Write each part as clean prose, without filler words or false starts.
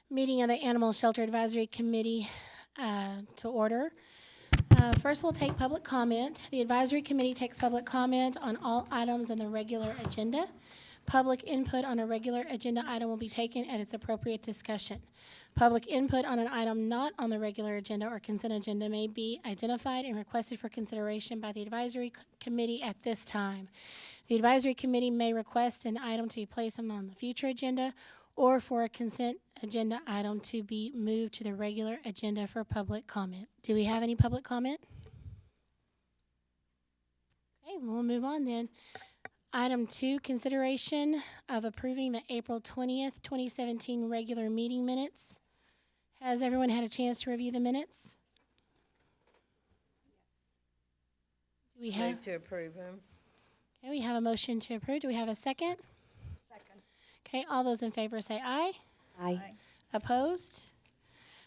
Meeting of the Animal Shelter Advisory Committee to order. First, we'll take public comment. The advisory committee takes public comment on all items on the regular agenda. Public input on a regular agenda item will be taken at its appropriate discussion. Public input on an item not on the regular agenda or consent agenda may be identified and requested for consideration by the advisory committee at this time. The advisory committee may request an item to be placed on the future agenda or for a consent agenda item to be moved to the regular agenda for public comment. Do we have any public comment? Okay, we'll move on then. Item 2, consideration of approving the April 20th, 2017 regular meeting minutes. Has everyone had a chance to review the minutes? Do we have? Move to approve them. Okay, we have a motion to approve. Do we have a second? Second. Okay, all those in favor say aye. Aye. Opposed?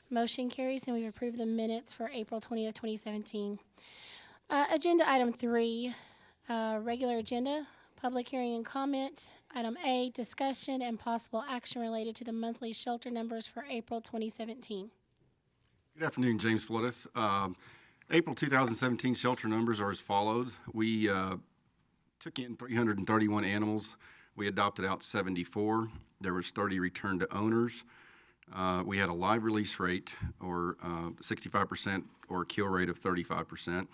Motion carries, and we've approved the minutes for April 20th, 2017. Agenda item 3, regular agenda, public hearing and comment. Item A, discussion and possible action related to the monthly shelter numbers for April 2017. Good afternoon, James Flores. April 2017 shelter numbers are as follows. We took in 331 animals. We adopted out 74. There was 30 returned to owners. We had a live release rate, or 65%, or a kill rate of 35%.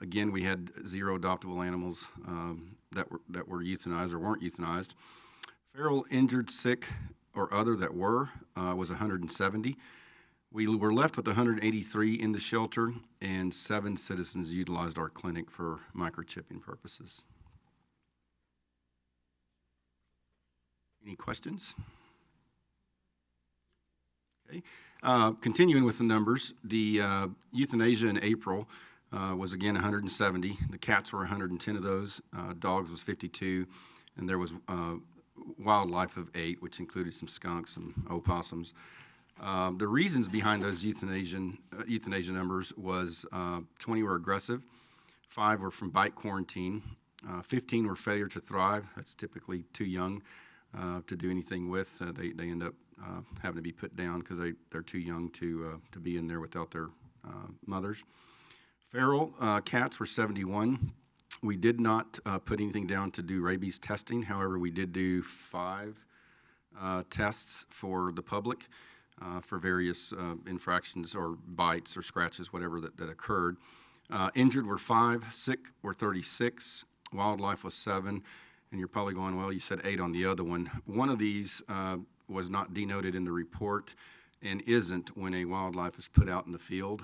Again, we had 0 adoptable animals that were euthanized or weren't euthanized. Feral, injured, sick, or other that were was 170. We were left with 183 in the shelter, and 7 citizens utilized our clinic for microchipping purposes. Any questions? Okay. Continuing with the numbers, the euthanasia in April was again 170. The cats were 110 of those. Dogs was 52, and there was wildlife of 8, which included some skunks, some opossums. The reasons behind those euthanasia numbers was 20 were aggressive, 5 were from bite quarantine, 15 were failure to thrive. That's typically too young to do anything with. They end up having to be put down because they're too young to be in there without their mothers. Feral cats were 71. We did not put anything down to do rabies testing. However, we did do 5 tests for the public for various infractions or bites or scratches, whatever that occurred. Injured were 5, sick were 36, wildlife was 7, and you're probably going, well, you said 8 on the other one. One of these was not denoted in the report and isn't when a wildlife is put out in the field.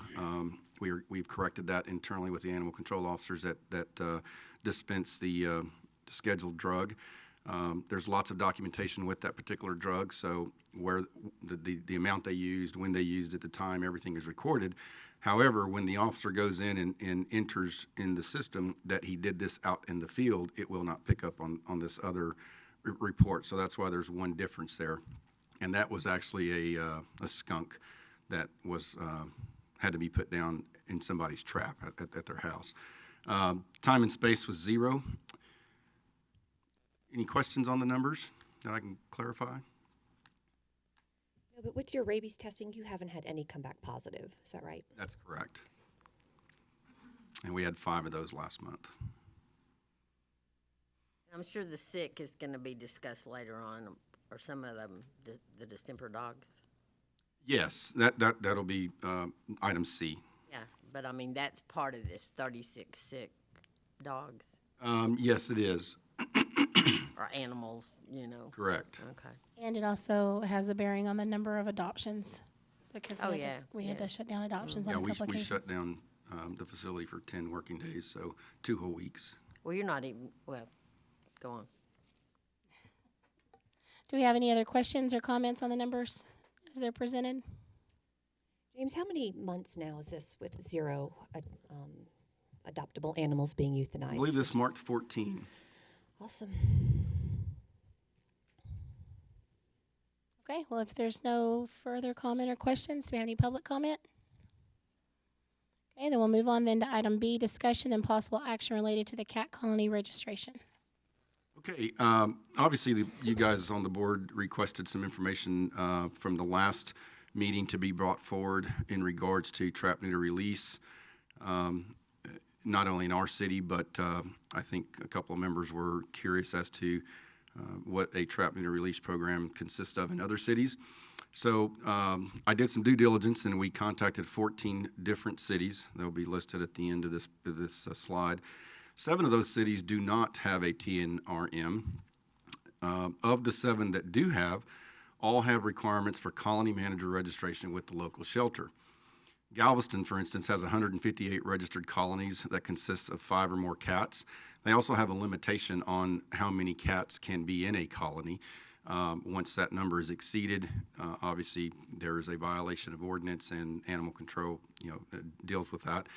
We've corrected that internally with the animal control officers that dispense the scheduled drug. There's lots of documentation with that particular drug, so where the amount they used, when they used it, the time, everything is recorded. However, when the officer goes in and enters in the system that he did this out in the field, it will not pick up on this other report. So that's why there's one difference there. And that was actually a skunk that was had to be put down in somebody's trap at their house. Time and space was 0. Any questions on the numbers that I can clarify? No, but with your rabies testing, you haven't had any come back positive. Is that right? That's correct. And we had 5 of those last month. I'm sure the sick is going to be discussed later on, or some of them, the distemper dogs. Yes, that'll be item C. Yeah, but I mean, that's part of this 36 sick dogs Yes, it is. or animals, you know. Correct. Okay. And it also has a bearing on the number of adoptions because we had to shut down adoptions on a couple we occasions. shut down the facility for 10 working days, so 2 whole weeks. Well, you're not even, well, go on. Do we have any other questions or comments on the numbers as they're presented? James, how many months now is this with 0 adoptable animals being euthanized? I believe this marked 14. Awesome. Okay, well, if there's no further comment or questions, do we have any public comment? Okay, then we'll move on then to item B, discussion and possible action related to the cat colony registration. Okay, obviously, you guys on the board requested some information from the last meeting to be brought forward in regards to trap, neuter, release, not only in our city, but I think a couple of members were curious as to what a trap, neuter, release program consists of in other cities. So I did some due diligence, and we contacted 14 different cities. They'll be listed at the end of this slide. 7 of those cities do not have a TNRM. Of the 7 that do have, all have requirements for colony manager registration with the local shelter. Galveston, for instance, has 158 registered colonies that consists of 5 or more cats. They also have a limitation on how many cats can be in a colony. Once that number is exceeded, obviously there is a violation of ordinance, and animal control, deals with that.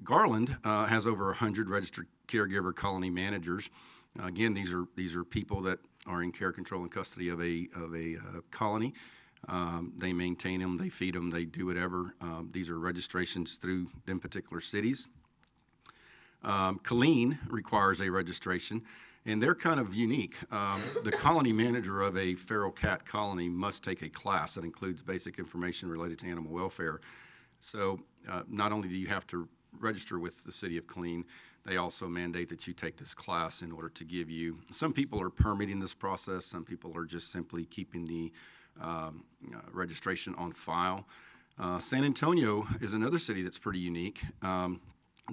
Garland has over 100 registered caregiver colony managers. Again, these are people that are in care, control, and custody of a colony. They maintain them, they feed them, they do whatever. These are registrations through them particular cities. Killeen requires a registration, and they're kind of unique. The colony manager of a feral cat colony must take a class that includes basic information related to animal welfare. So not only do you have to register with the city of Killeen, they also mandate that you take this class in order to give you, some people are permitting this process, some people are just simply keeping the registration on file. San Antonio is another city that's pretty unique.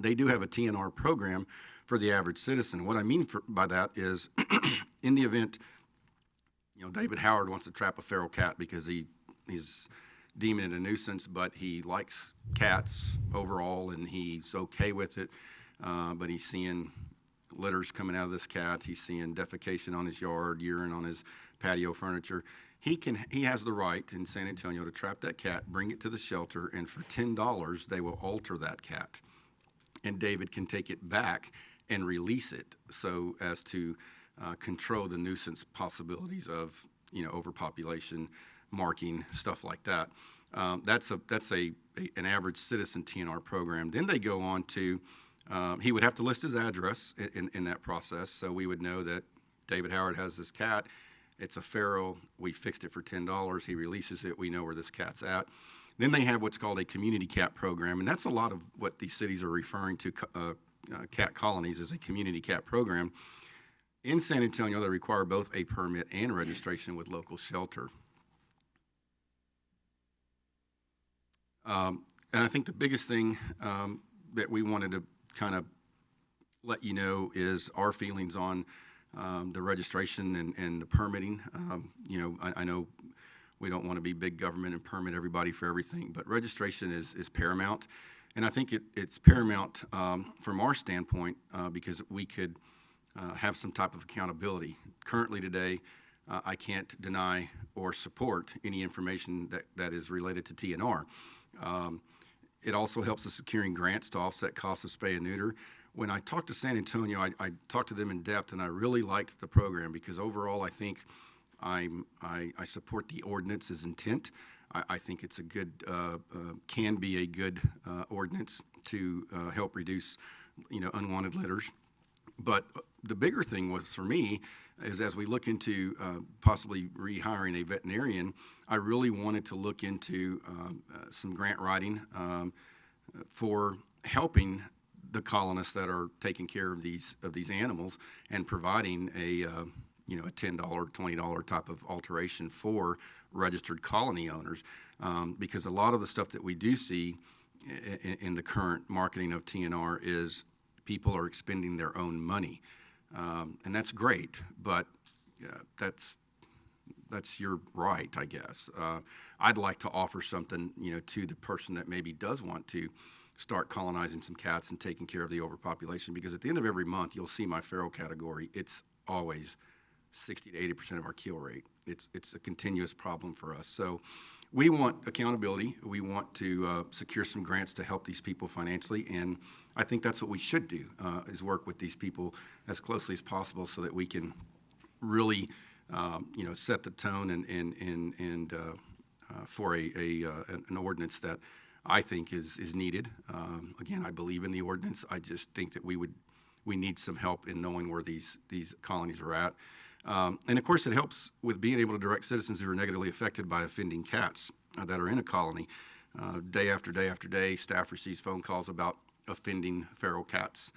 They do have a TNR program for the average citizen. What I mean by that is in the event, David Howard wants to trap a feral cat because he's deeming it a nuisance, but he likes cats overall and he's okay with it. But he's seeing litters coming out of this cat. He's seeing defecation on his yard, urine on his patio furniture. He has the right in San Antonio to trap that cat, bring it to the shelter, and for $10 they will alter that cat. And David can take it back and release it so as to control the nuisance possibilities of overpopulation, marking, stuff like that. That's an average citizen TNR program. Then they go on to, he would have to list his address in that process, so we would know that David Howard has this cat. It's a feral. We fixed it for $10. He releases it. We know where this cat's at. Then they have what's called a community cat program, and that's a lot of what these cities are referring to cat colonies as a community cat program. In San Antonio, they require both a permit and registration with local shelter. And I think the biggest thing that we wanted to kind of let you know is our feelings on the registration and the permitting. I know we don't want to be big government and permit everybody for everything, but registration is paramount. And I think it's paramount from our standpoint because we could have some type of accountability. Currently today, I can't deny or support any information that is related to TNR. It also helps us securing grants to offset costs of spay and neuter. When I talked to San Antonio, I talked to them in depth, and I really liked the program because overall I think I support the ordinance's intent. I think it's a good, can be a good ordinance to help reduce, unwanted litters. But the bigger thing was for me is as we look into possibly rehiring a veterinarian, I really wanted to look into some grant writing for helping the colonists that are taking care of these animals and providing a $10, $20 type of alteration for registered colony owners, because a lot of the stuff that we do see in the current marketing of TNR is people are expending their own money, and that's great, but that's your right, I guess. I'd like to offer something, to the person that maybe does want to start colonizing some cats and taking care of the overpopulation, because at the end of every month, you'll see my feral category. It's always 60 to 80% of our kill rate. It's a continuous problem for us. So we want accountability. We want to secure some grants to help these people financially, and I think that's what we should do, is work with these people as closely as possible so that we can really, set the tone and for an ordinance that I think is needed. Again, I believe in the ordinance. I just think that we would we need some help in knowing where these colonies are at. And of course, it helps with being able to direct citizens who are negatively affected by offending cats that are in a colony. Day after day after day, staff receives phone calls about offending feral cats.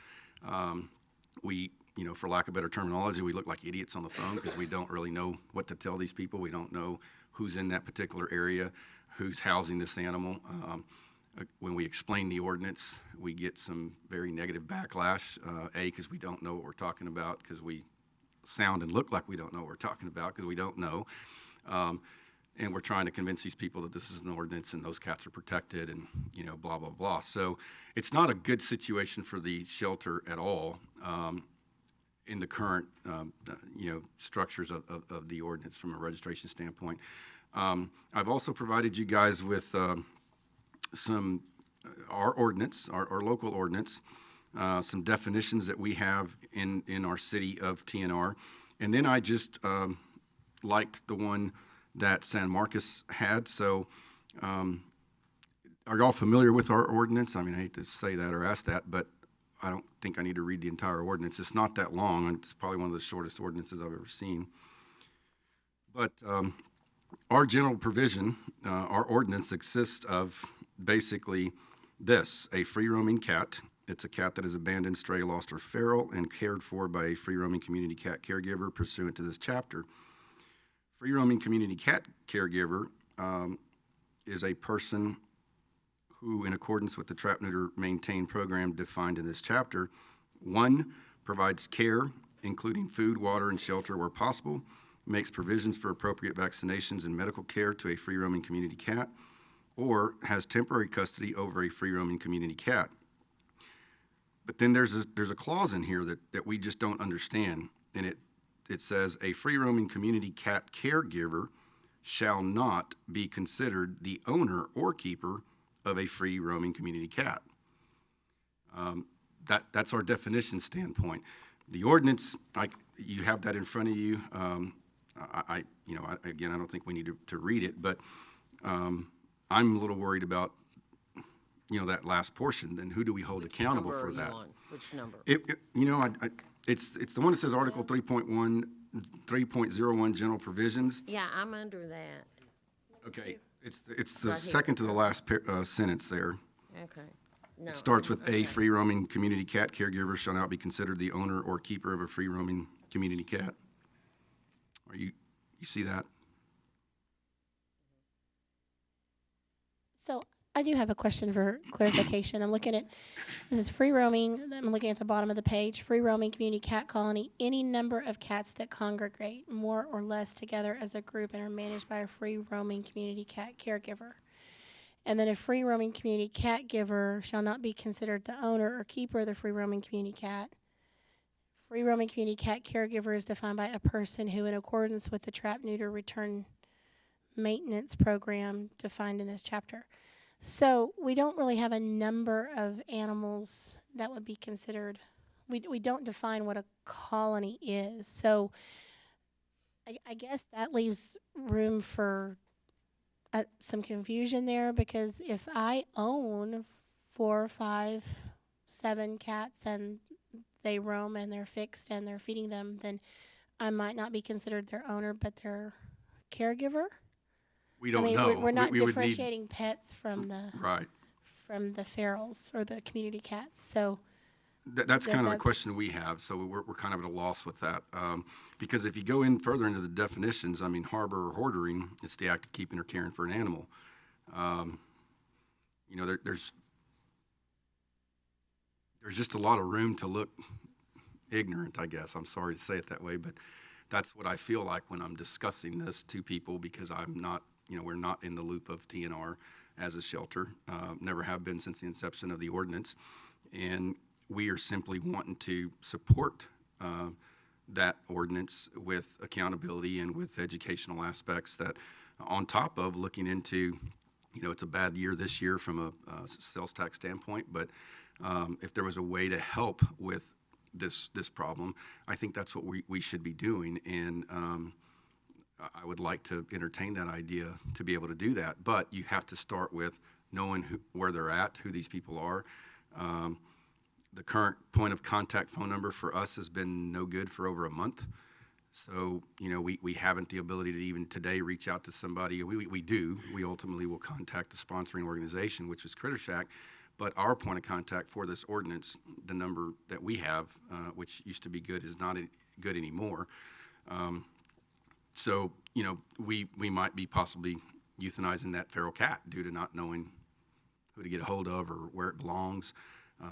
We, for lack of better terminology, we look like idiots on the phone because we don't really know what to tell these people. We don't know who's in that particular area, who's housing this animal. When we explain the ordinance, we get some very negative backlash, because we don't know what we're talking about, because we sound and look like we don't know what we're talking about, because we don't know. And we're trying to convince these people that this is an ordinance and those cats are protected and, blah, blah, blah. So it's not a good situation for the shelter at all in the current, structures of the ordinance from a registration standpoint. I've also provided you guys with our ordinance, our local ordinance, some definitions that we have in our city of TNR. And then I just liked the one that San Marcos had. So are y'all familiar with our ordinance? I mean, I hate to say that or ask that, but I don't think I need to read the entire ordinance. It's not that long. It's probably one of the shortest ordinances I've ever seen. But our general provision, our ordinance consists of basically this: a free-roaming cat. It's a cat that is abandoned, stray, lost, or feral and cared for by a free-roaming community cat caregiver pursuant to this chapter. Free-roaming community cat caregiver is a person who, in accordance with the Trap, Neuter, Maintain program defined in this chapter, 1, provides care, including food, water, and shelter where possible, makes provisions for appropriate vaccinations and medical care to a free-roaming community cat, or has temporary custody over a free-roaming community cat. But then there's a clause in here that we just don't understand, and it says a free-roaming community cat caregiver shall not be considered the owner or keeper of a free-roaming community cat. That's our definition standpoint. The ordinance, you have that in front of you. Again, I don't think we need to read it, but I'm a little worried about that last portion. Then who do we hold accountable for that? Which number? It's the one that says Article 3.01 General Provisions. Yeah, I'm under that. Okay, it's the Right here. second to the last sentence there. Okay. No, It starts with okay. a free-roaming community cat caregiver shall not be considered the owner or keeper of a free-roaming community cat. You see that? So I do have a question for clarification. I'm looking at, this is free roaming, I'm looking at the bottom of the page, free roaming community cat colony, any number of cats that congregate more or less together as a group and are managed by a free roaming community cat caregiver. And then a free roaming community cat giver shall not be considered the owner or keeper of the free roaming community cat. Free roaming community cat caregiver is defined by a person who, in accordance with the Trap, Neuter, Return maintenance program defined in this chapter. So we don't really have a number of animals that would be considered. We don't define what a colony is. So I guess that leaves room for some confusion there, because if I own 4, 5, 7 cats and they roam and they're fixed and they're feeding them, then I might not be considered their owner but their caregiver. We don't know. We're not we would differentiating pets from the right. from the ferals or the community cats. So That's kind of the question we have. So we're kind of at a loss with that. Because if you go in further into the definitions, I mean, harbor or hoarding, it's the act of keeping or caring for an animal. There's just a lot of room to look ignorant, I guess. I'm sorry to say it that way, but that's what I feel like when I'm discussing this to people, because I'm not, we're not in the loop of TNR as a shelter, never have been since the inception of the ordinance. And we are simply wanting to support that ordinance with accountability and with educational aspects that, on top of looking into, it's a bad year this year from a sales tax standpoint, but if there was a way to help with this problem, I think that's what we should be doing. And I would like to entertain that idea to be able to do that. But you have to start with knowing where they're at, who these people are. The current point of contact phone number for us has been no good for over a month. So, you know, we haven't the ability to even today reach out to somebody. We do. We ultimately will contact the sponsoring organization, which is Critter Shack. But our point of contact for this ordinance, the number that we have, which used to be good, is not good anymore. So, you know, we might be possibly euthanizing that feral cat due to not knowing who to get a hold of or where it belongs.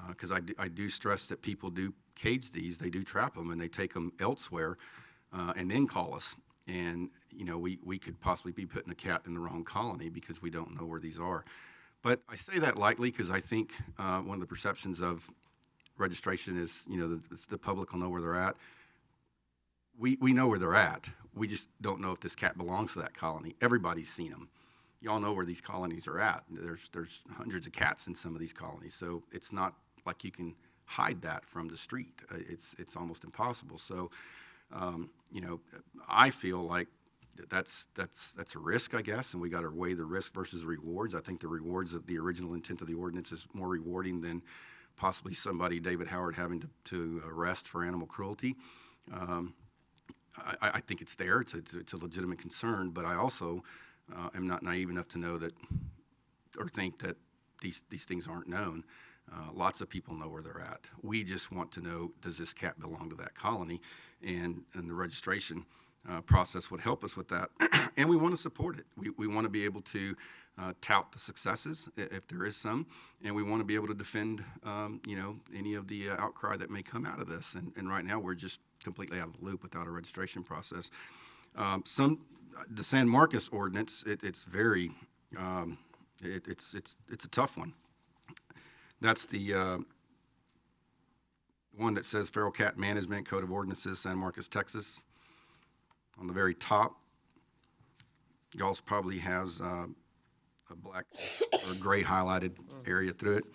Because I do stress that people do cage these, they do trap them, and they take them elsewhere and then call us. And, you know, we could possibly be putting a cat in the wrong colony because we don't know where these are. But I say that lightly because I think one of the perceptions of registration is, you know, the public will know where they're at. We know where they're at. We just don't know if this cat belongs to that colony. Everybody's seen them. Y'all know where these colonies are at. There's hundreds of cats in some of these colonies, so it's not like you can hide that from the street. It's almost impossible. So, you know, I feel like that's a risk, I guess, and we got to weigh the risk versus the rewards. I think the rewards of the original intent of the ordinance is more rewarding than possibly somebody, David Howard, having to arrest for animal cruelty. I think it's there. It's a legitimate concern, but I also am not naive enough to know that or think that these things aren't known. Lots of people know where they're at. We just want to know, does this cat belong to that colony? And the registration process would help us with that. And we want to support it. We want to be able to tout the successes, if there is some, and we want to be able to defend, you know, any of the outcry that may come out of this. And right now we're just completely out of the loop without a registration process. The San Marcos ordinance, it's very, it's a tough one. That's the one that says Feral Cat Management Code of Ordinances, San Marcos, Texas. On the very top, y'all's probably has a black or gray highlighted area through it.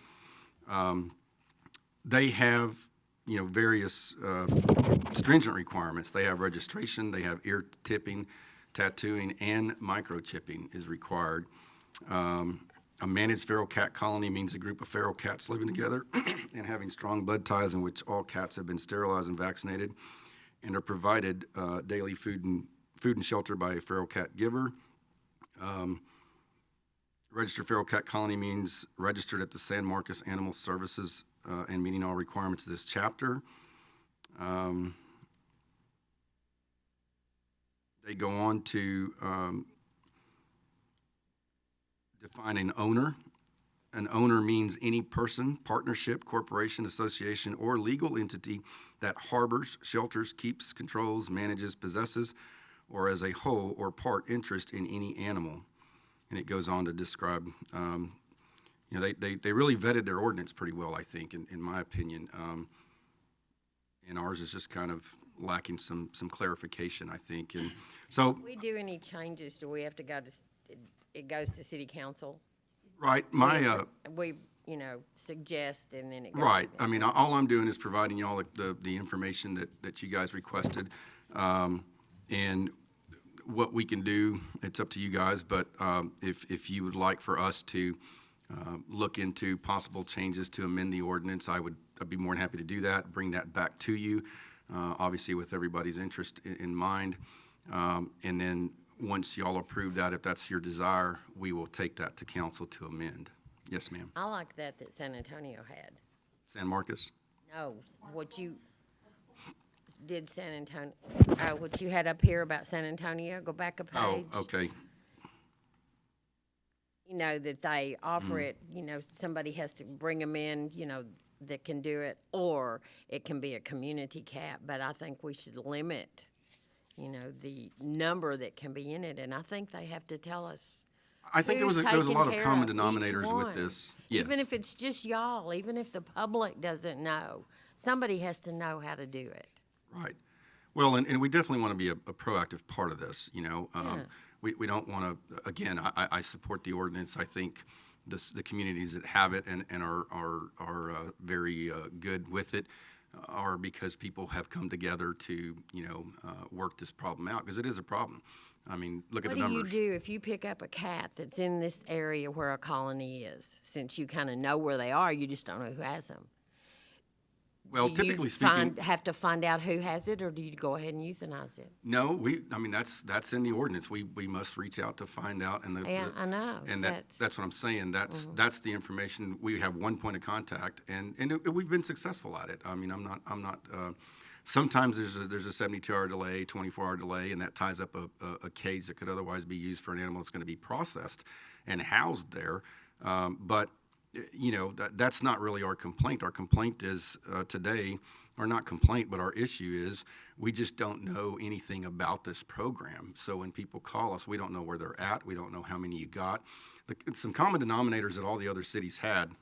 They have, you know, various stringent requirements. They have registration, they have ear tipping, tattooing, and microchipping is required. A managed feral cat colony means a group of feral cats living together and having strong blood ties in which all cats have been sterilized and vaccinated and are provided daily food and shelter by a feral cat giver. Registered feral cat colony means registered at the San Marcos Animal Services and meeting all requirements of this chapter. They go on to define an owner. An owner means any person, partnership, corporation, association, or legal entity that harbors, shelters, keeps, controls, manages, possesses, or as a whole or part interest in any animal. And it goes on to describe, you know, they really vetted their ordinance pretty well, I think, in my opinion. And ours is just kind of lacking some clarification, I think. And so, If we do any changes, do we have to go to, it goes to city council? right, We, you know, suggest and then it goes. right. I mean, all I'm doing is providing y'all the information that you guys requested. And what we can do, it's up to you guys, but if you would like for us to look into possible changes to amend the ordinance, I'd be more than happy to do that, bring that back to you, obviously with everybody's interest in mind. And then once y'all approve that, if that's your desire, we will take that to council to amend. Yes, ma'am. I like that San Antonio had. San Marcos? No, what you did San Antonio, what you had up here about San Antonio, go back a page. Oh, okay. You know, that they offer it, you know, somebody has to bring them in, you know, that can do it, or it can be a community cat, but I think we should limit, you know, the number that can be in it, and I think they have to tell us. I think there was a Who's lot of taking common care of denominators each with one? this. Yes. Even if it's just y'all, even if the public doesn't know, somebody has to know how to do it. Right. Well, and we definitely want to be a proactive part of this, you know. We don't want to, again, I support the ordinance. I think the communities that have it and are very good with it are because people have come together to, you know, work this problem out, because it is a problem. I mean, look at the numbers. What do you do if you pick up a cat that's in this area where a colony is? Since you kind of know where they are, you just don't know who has them. Well, Do typically you speaking, have to find out who has it, or do you go ahead and euthanize it? no, I mean, that's in the ordinance. We must reach out to find out, and Yeah, I know. and that's what I'm saying. That's the information. We have one point of contact, and we've been successful at it. I mean, I'm not. Sometimes there's a 72-hour delay, 24-hour delay, and that ties up a cage that could otherwise be used for an animal that's going to be processed and housed there. But you know, that's not really our complaint. Our complaint is today, or not complaint, but our issue is we just don't know anything about this program. So when people call us, we don't know where they're at. We don't know how many you got. Some common denominators that all the other cities had,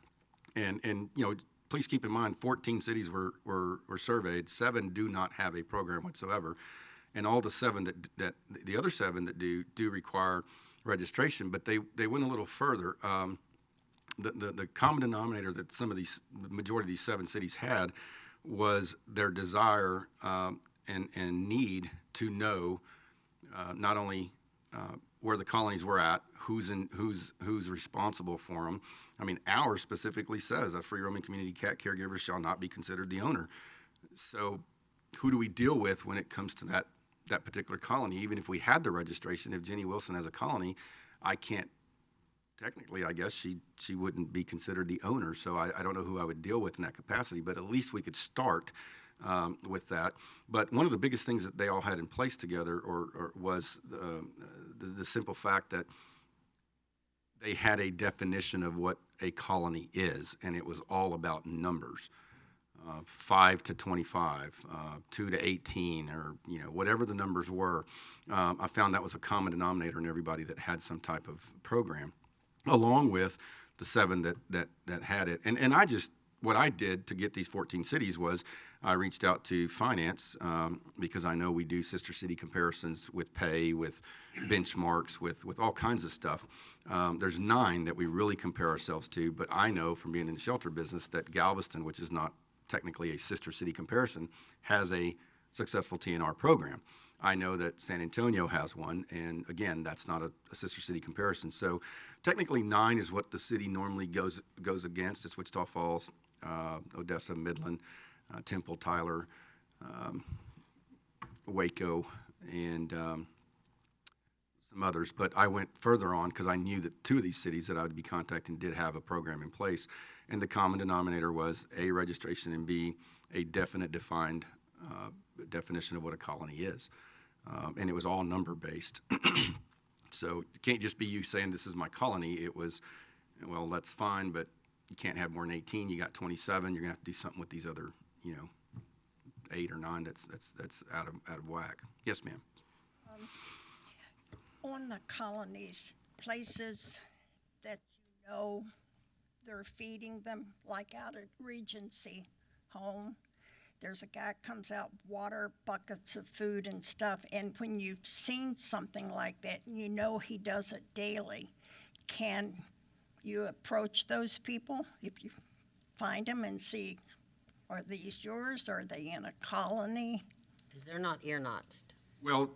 and you know, please keep in mind, 14 cities were surveyed. 7 do not have a program whatsoever, and all the 7 that the other 7 that do require registration. But they went a little further. The common denominator that the majority of these 7 cities had was their desire and need to know not only where the colonies were at, who's responsible for them. I mean, ours specifically says a free roaming community cat caregiver shall not be considered the owner. So who do we deal with when it comes to that particular colony? Even if we had the registration, if Jenny Wilson has a colony, I can't. Technically, I guess she wouldn't be considered the owner, so I don't know who I would deal with in that capacity, but at least we could start with that. But one of the biggest things that they all had in place together was the simple fact that they had a definition of what a colony is, and it was all about numbers. 5 to 25, 2 to 18, or you know, whatever the numbers were. I found that was a common denominator in everybody that had some type of program, along with the 7 that had it. And what I did to get these 14 cities was I reached out to finance because I know we do sister city comparisons with pay, with benchmarks, with all kinds of stuff. There's 9 that we really compare ourselves to, but I know from being in the shelter business that Galveston, which is not technically a sister city comparison, has a successful TNR program. I know that San Antonio has one, and again, that's not a sister city comparison. So technically 9 is what the city normally goes against. It's Wichita Falls, Odessa, Midland, Temple, Tyler, Waco, and some others. But I went further on because I knew that 2 of these cities that I would be contacting did have a program in place. And the common denominator was A, registration, and B, a definite defined definition of what a colony is. And it was all number-based. So it can't just be you saying this is my colony. It was, well, that's fine, but you can't have more than 18. You got 27. You're going to have to do something with these other, 8 or 9 that's out of whack. Yes, ma'am. On the colonies, places that they're feeding them, like out at Regency Home, there's a guy comes out, water, buckets of food and stuff, and when you've seen something like that, he does it daily, can you approach those people if you find them and see, are these yours? Are they in a colony? Because they're not ear-notched. Well,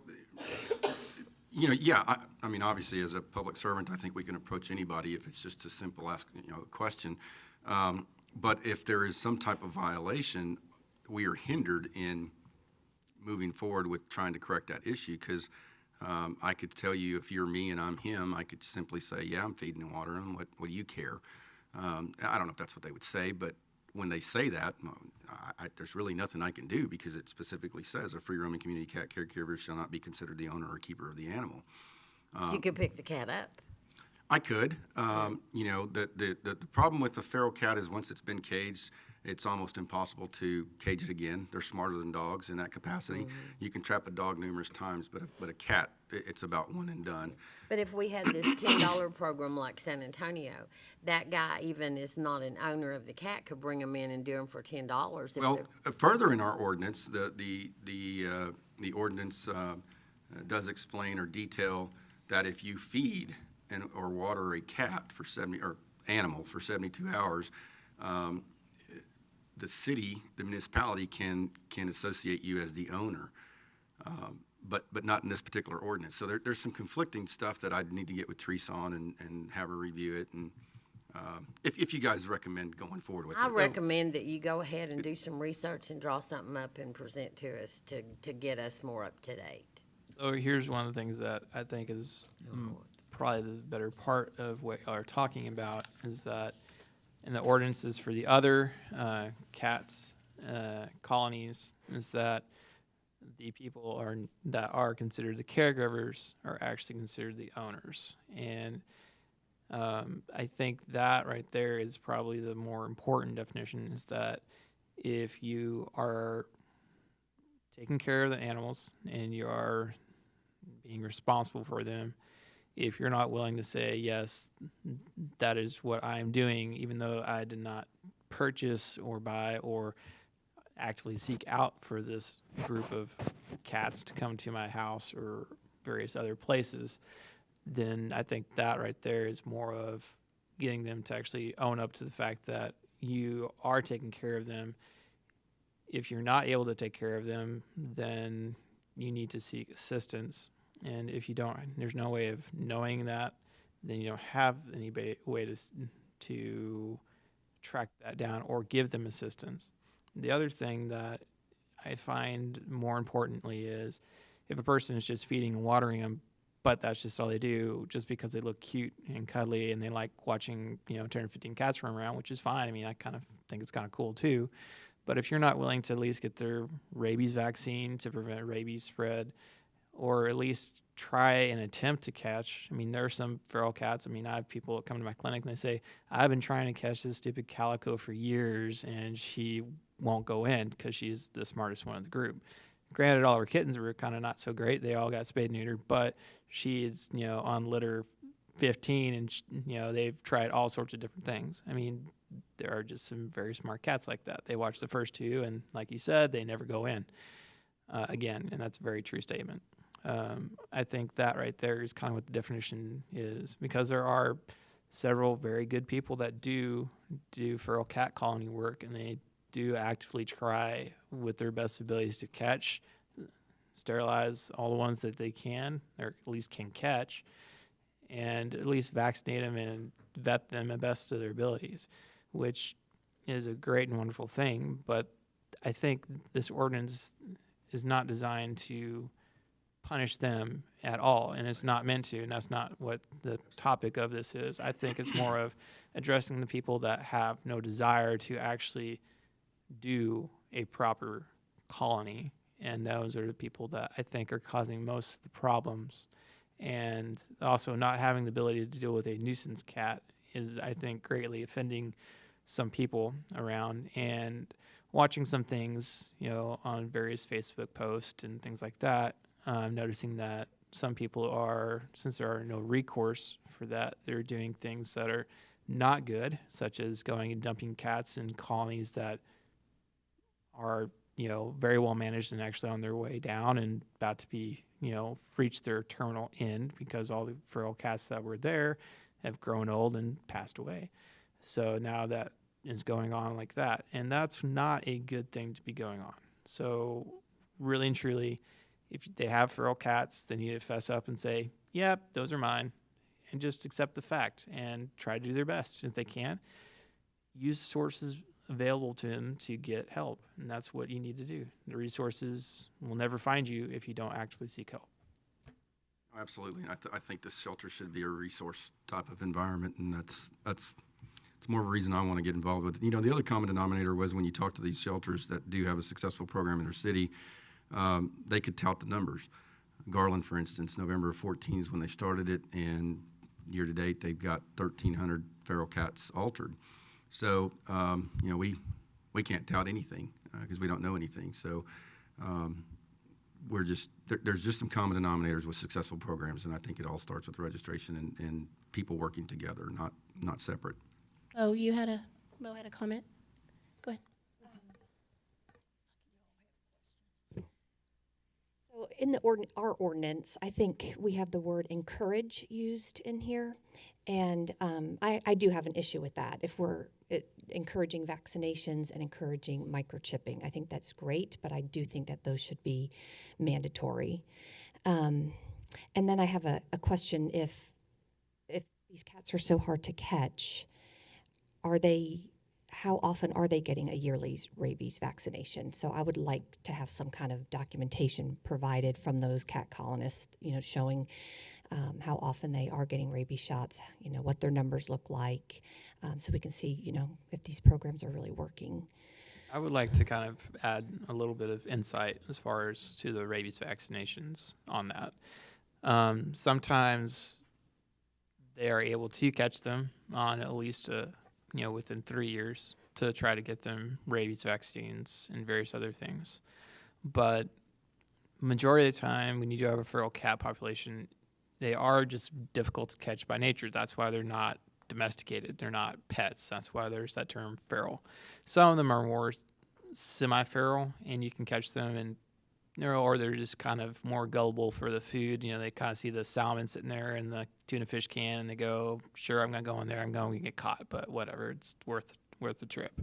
yeah, I mean, obviously, as a public servant, I think we can approach anybody if it's just a simple a question. But if there is some type of violation, we are hindered in moving forward with trying to correct that issue because I could tell you if you're me and I'm him, I could simply say, yeah, I'm feeding and watering them. What do you care? I don't know if that's what they would say, but when they say that, there's really nothing I can do because it specifically says a free roaming community cat caregiver shall not be considered the owner or keeper of the animal. So you could pick the cat up. I could. The problem with the feral cat is once it's been caged, it's almost impossible to cage it again. They're smarter than dogs in that capacity. Mm-hmm. You can trap a dog numerous times, but a cat, it's about one and done. But if we had this $10 program like San Antonio, that guy even is not an owner of the cat could bring them in and do them for $10. Well, further in our ordinance, the ordinance does explain or detail that if you feed or water a cat for 72 hours, the municipality can associate you as the owner, but not in this particular ordinance. So there's some conflicting stuff that I'd need to get with Teresa on and have her review it and if you guys recommend going forward with it. I recommend that you go ahead and do some research and draw something up and present to us to get us more up to date. So here's one of the things that I think is probably the better part of what y'all are talking about is that in the ordinances for the other cats colonies is that the people that are considered the caregivers are actually considered the owners. And I think that right there is probably the more important definition, is that if you are taking care of the animals and you are being responsible for them, if you're not willing to say, yes, that is what I'm doing, even though I did not purchase or buy or actively seek out for this group of cats to come to my house or various other places, then I think that right there is more of getting them to actually own up to the fact that you are taking care of them. If you're not able to take care of them, then you need to seek assistance. And if you don't, there's no way of knowing that, then you don't have any way to track that down or give them assistance. The other thing that I find more importantly is if a person is just feeding and watering them, but that's just all they do, just because they look cute and cuddly and they like watching, 10 or 15 cats run around, which is fine. I mean, I kind of think it's kind of cool too. But if you're not willing to at least get their rabies vaccine to prevent rabies spread, or at least try and attempt to catch. I mean, there are some feral cats. I mean, I have people that come to my clinic and they say, I've been trying to catch this stupid calico for years and she won't go in because she's the smartest one of the group. Granted, all her kittens were kind of not so great. They all got spayed and neutered, but she's, on litter 15 and, they've tried all sorts of different things. I mean, there are just some very smart cats like that. They watch the first two and like you said, they never go in again. And that's a very true statement. I think that right there is kind of what the definition is, because there are several very good people that do feral cat colony work, and they do actively try with their best abilities to catch, sterilize all the ones that they can, or at least can catch, and at least vaccinate them and vet them the best of their abilities, which is a great and wonderful thing. But I think this ordinance is not designed to punish them at all, and it's not meant to, and that's not what the topic of this is. I think it's more of addressing the people that have no desire to actually do a proper colony, and those are the people that I think are causing most of the problems. And also not having the ability to deal with a nuisance cat is, I think, greatly offending some people around. And watching some things, on various Facebook posts and things like that, noticing that some people are, since there are no recourse for that, they're doing things that are not good, such as going and dumping cats in colonies that are, very well managed and actually on their way down and about to be, reach their terminal end, because all the feral cats that were there have grown old and passed away. So now that is going on like that, and that's not a good thing to be going on. So really and truly, if they have feral cats, they need to fess up and say, yep, those are mine, and just accept the fact and try to do their best. If they can't, use sources available to them to get help, and that's what you need to do. The resources will never find you if you don't actually seek help. Absolutely. I think this shelter should be a resource type of environment, and it's more of a reason I want to get involved with it. The other common denominator was when you talk to these shelters that do have a successful program in their city, they could tout the numbers. Garland, for instance, November of 14 is when they started it, and year to date they've got 1,300 feral cats altered. So, we can't tout anything because we don't know anything. So, there's just some common denominators with successful programs, and I think it all starts with registration and people working together, not separate. Oh, Mo had a comment? Go ahead. So in our ordinance, I think we have the word encourage used in here. And I do have an issue with that. If we're encouraging vaccinations and encouraging microchipping, I think that's great, but I do think that those should be mandatory. And then I have a question. If these cats are so hard to catch, how often are they getting a yearly rabies vaccination? So I would like to have some kind of documentation provided from those cat colonists, showing how often they are getting rabies shots, what their numbers look like, so we can see, if these programs are really working. I would like to kind of add a little bit of insight as far as to the rabies vaccinations on that. Sometimes they are able to catch them on at least within 3 years to try to get them rabies vaccines and various other things. But majority of the time, when you do have a feral cat population, they are just difficult to catch by nature. That's why they're not domesticated. They're not pets. That's why there's that term feral. Some of them are more semi-feral, and you can catch them, and or they're just kind of more gullible for the food. They kind of see the salmon sitting there in the tuna fish can, and they go, "Sure, I'm gonna go in there. I'm going to get caught, but whatever. It's worth the trip."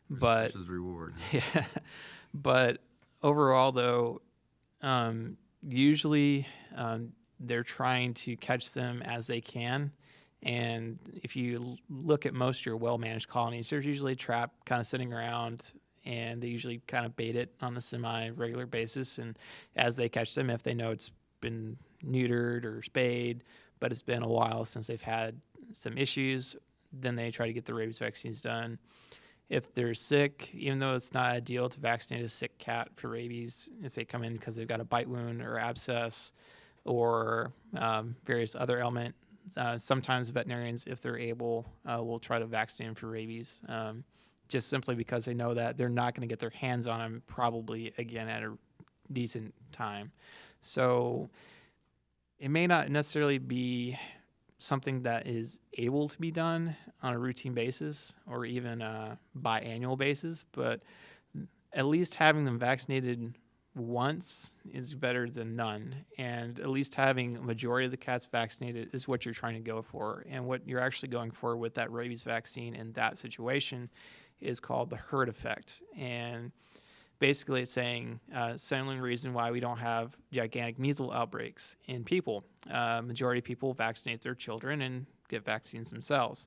But Risk versus reward. yeah, but overall, though, usually they're trying to catch them as they can. And if you look at most of your well-managed colonies, there's usually a trap kind of sitting around, and they usually kind of bait it on a semi-regular basis. And as they catch them, if they know it's been neutered or spayed, but it's been a while since they've had some issues, then they try to get the rabies vaccines done. If they're sick, even though it's not ideal to vaccinate a sick cat for rabies, if they come in because they've got a bite wound or abscess or various other ailment, sometimes veterinarians, if they're able, will try to vaccinate them for rabies, just simply because they know that they're not going to get their hands on them probably again at a decent time. So it may not necessarily be something that is able to be done on a routine basis or even a biannual basis, but at least having them vaccinated once is better than none. And at least having a majority of the cats vaccinated is what you're trying to go for. And what you're actually going for with that rabies vaccine in that situation is called the herd effect. And basically it's saying similar reason why we don't have gigantic measles outbreaks in people. Majority of people vaccinate their children and get vaccines themselves.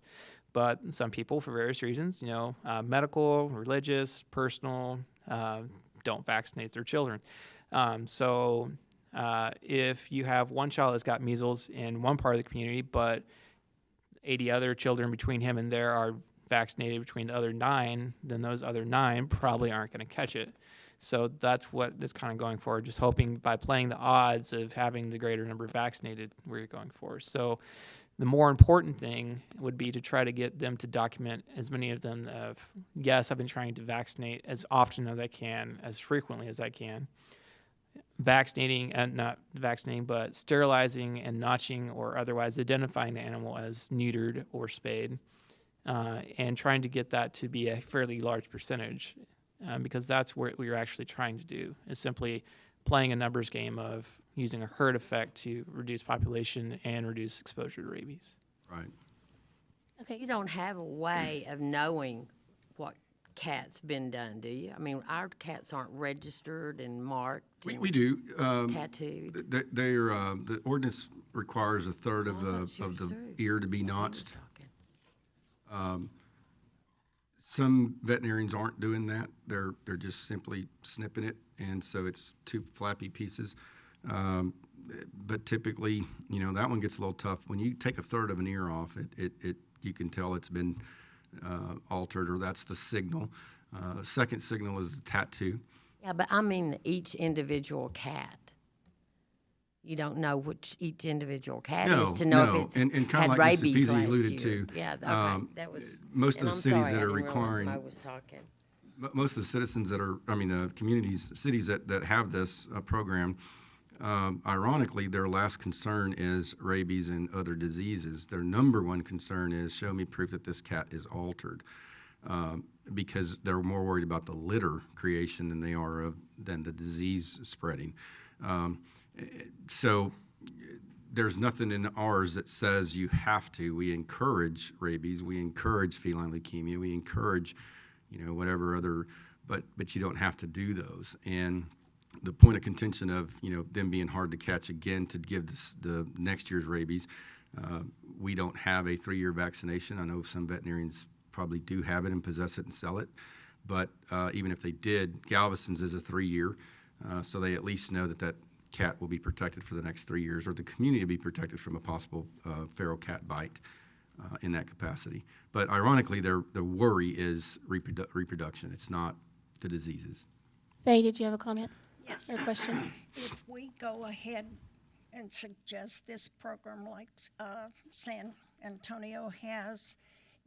But some people, for various reasons, medical, religious, personal, don't vaccinate their children. So if you have one child that's got measles in one part of the community, but 80 other children between him and there are vaccinated between the other 9, then those other 9 probably aren't going to catch it. So that's what it's kind of going for, just hoping by playing the odds of having the greater number vaccinated where you're going for. So the more important thing would be to try to get them to document as many of them of, yes, I've been trying to vaccinate as often as I can, as frequently as I can. Vaccinating, and not vaccinating, but sterilizing and notching or otherwise identifying the animal as neutered or spayed, and trying to get that to be a fairly large percentage, because that's what we're actually trying to do, is simply playing a numbers game of using a herd effect to reduce population and reduce exposure to rabies. Right. Okay. You don't have a way of knowing what cat's been done, do you? I mean, our cats aren't registered and marked. We do. Tattooed. The ordinance requires a third of the ear to be notched. Some veterinarians aren't doing that. They're just simply snipping it, and so it's 2 flappy pieces. But typically, that one gets a little tough. When you take a third of an ear off, you can tell it's been altered, or that's the signal. Second signal is the tattoo. Yeah, but I mean each individual cat. You don't know which each individual cat is to know if it's and kind had of like Mr. rabies Peasy last alluded year. to. Yeah, okay, that was. Most of and the I'm cities sorry, that I are didn't realize requiring, somebody was talking. most of the citizens that are, communities, cities that have this program, ironically, their last concern is rabies and other diseases. Their number one concern is, show me proof that this cat is altered, because they're more worried about the litter creation than they are than the disease spreading. So there's nothing in ours that says you have to. We encourage rabies. We encourage feline leukemia. We encourage, whatever other, but you don't have to do those. And the point of contention of, them being hard to catch again to give the next year's rabies, we don't have a 3-year vaccination. I know some veterinarians probably do have it and possess it and sell it. But even if they did, Galveston's is a 3-year, so they at least know that that cat will be protected for the next 3 years, or the community will be protected from a possible feral cat bite in that capacity. But ironically, the worry is reproduction. It's not the diseases. Faye, did you have a comment Yes. or a question? If we go ahead and suggest this program like San Antonio has,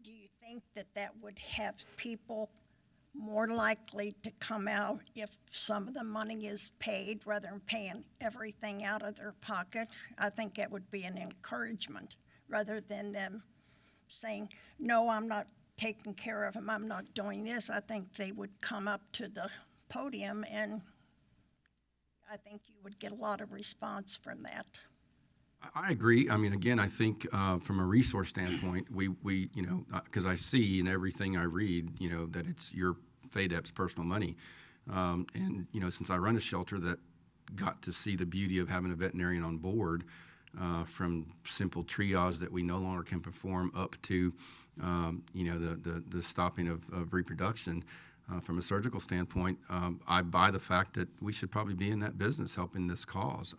do you think that that would have people more likely to come out if some of the money is paid rather than paying everything out of their pocket? I think that would be an encouragement rather than them saying, no, I'm not taking care of them, I'm not doing this. I think they would come up to the podium, and I think you would get a lot of response from that. I agree. I mean, again, I think from a resource standpoint, we because I see in everything I read, that it's your FADEP's personal money. And, since I run a shelter that got to see the beauty of having a veterinarian on board, from simple triage that we no longer can perform up to, the stopping of reproduction, from a surgical standpoint, I buy the fact that we should probably be in that business helping this cause.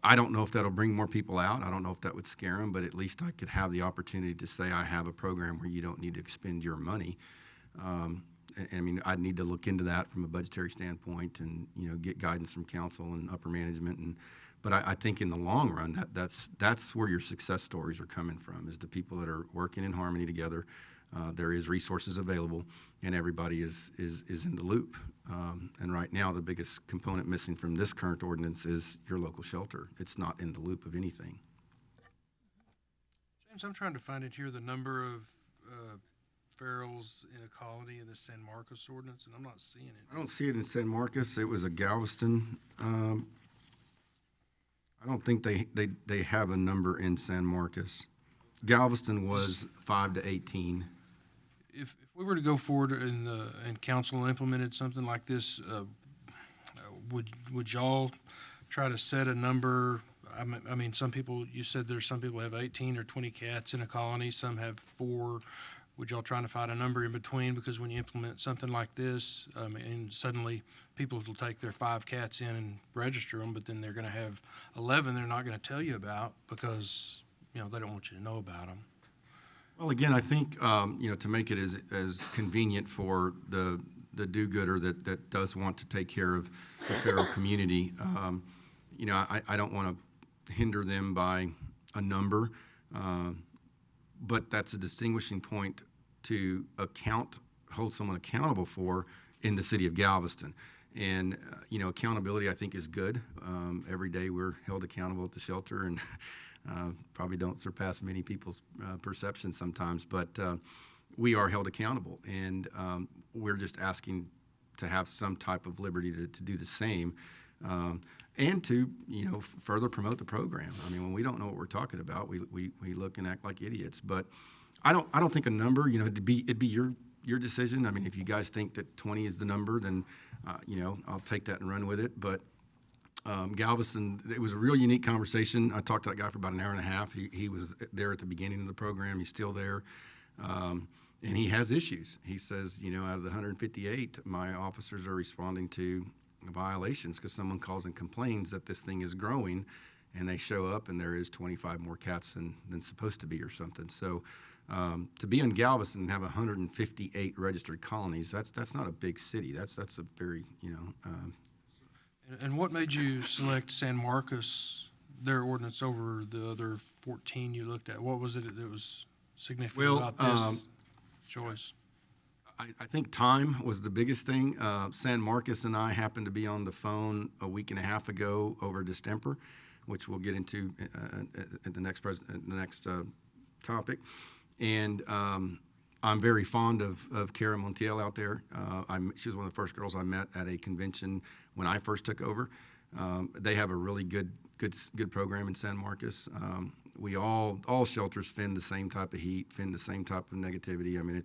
I don't know if that'll bring more people out. I don't know if that would scare them, but at least I could have the opportunity to say I have a program where you don't need to expend your money. I'd need to look into that from a budgetary standpoint and, get guidance from council and upper management. But I think in the long run, that's where your success stories are coming from, is the people that are working in harmony together. There is resources available, and everybody is in the loop. And right now, the biggest component missing from this current ordinance is your local shelter. It's not in the loop of anything. James, I'm trying to find it here, the number of ferals in a colony in the San Marcos ordinance, and I'm not seeing it. I don't see it in San Marcos. It was a Galveston. I don't think they have a number in San Marcos. Galveston was 5 to 18. If we were to go forward and council implemented something like this, would y'all try to set a number? I mean, some people, you said there's some people have 18 or 20 cats in a colony, some have 4. Would y'all try to find a number in between? Because when you implement something like this, and suddenly people will take their 5 cats in and register them, but then they're going to have 11 they're not going to tell you about because, they don't want you to know about them. Well, again, I think, to make it as convenient for the do-gooder that does want to take care of the feral community, I don't want to hinder them by a number, but that's a distinguishing point to hold someone accountable for in the city of Galveston. And, accountability, I think, is good. Every day we're held accountable at the shelter, and probably don't surpass many people's perceptions sometimes, but we are held accountable, and we're just asking to have some type of liberty to do the same, and to further promote the program. I mean, when we don't know what we're talking about, we look and act like idiots. But I don't think a number. It'd be your decision. I mean, if you guys think that 20 is the number, then I'll take that and run with it. But Galveston, it was a real unique conversation. I talked to that guy for about an hour and a half. He was there at the beginning of the program. He's still there. And he has issues. He says, out of the 158, my officers are responding to violations because someone calls and complains that this thing is growing, and they show up and there is 25 more cats than supposed to be or something. So to be in Galveston and have 158 registered colonies, that's not a big city. That's a very, And what made you select San Marcos, their ordinance, over the other 14 you looked at? What was it that was significant about this choice? I think time was the biggest thing. San Marcos and I happened to be on the phone a week and a half ago over distemper, which we'll get into at the next topic. And I'm very fond of Cara Montiel out there. She was one of the first girls I met at a convention when I first took over. They have a really good program in San Marcos. We all shelters fend the same type of heat, fend the same type of negativity. I mean,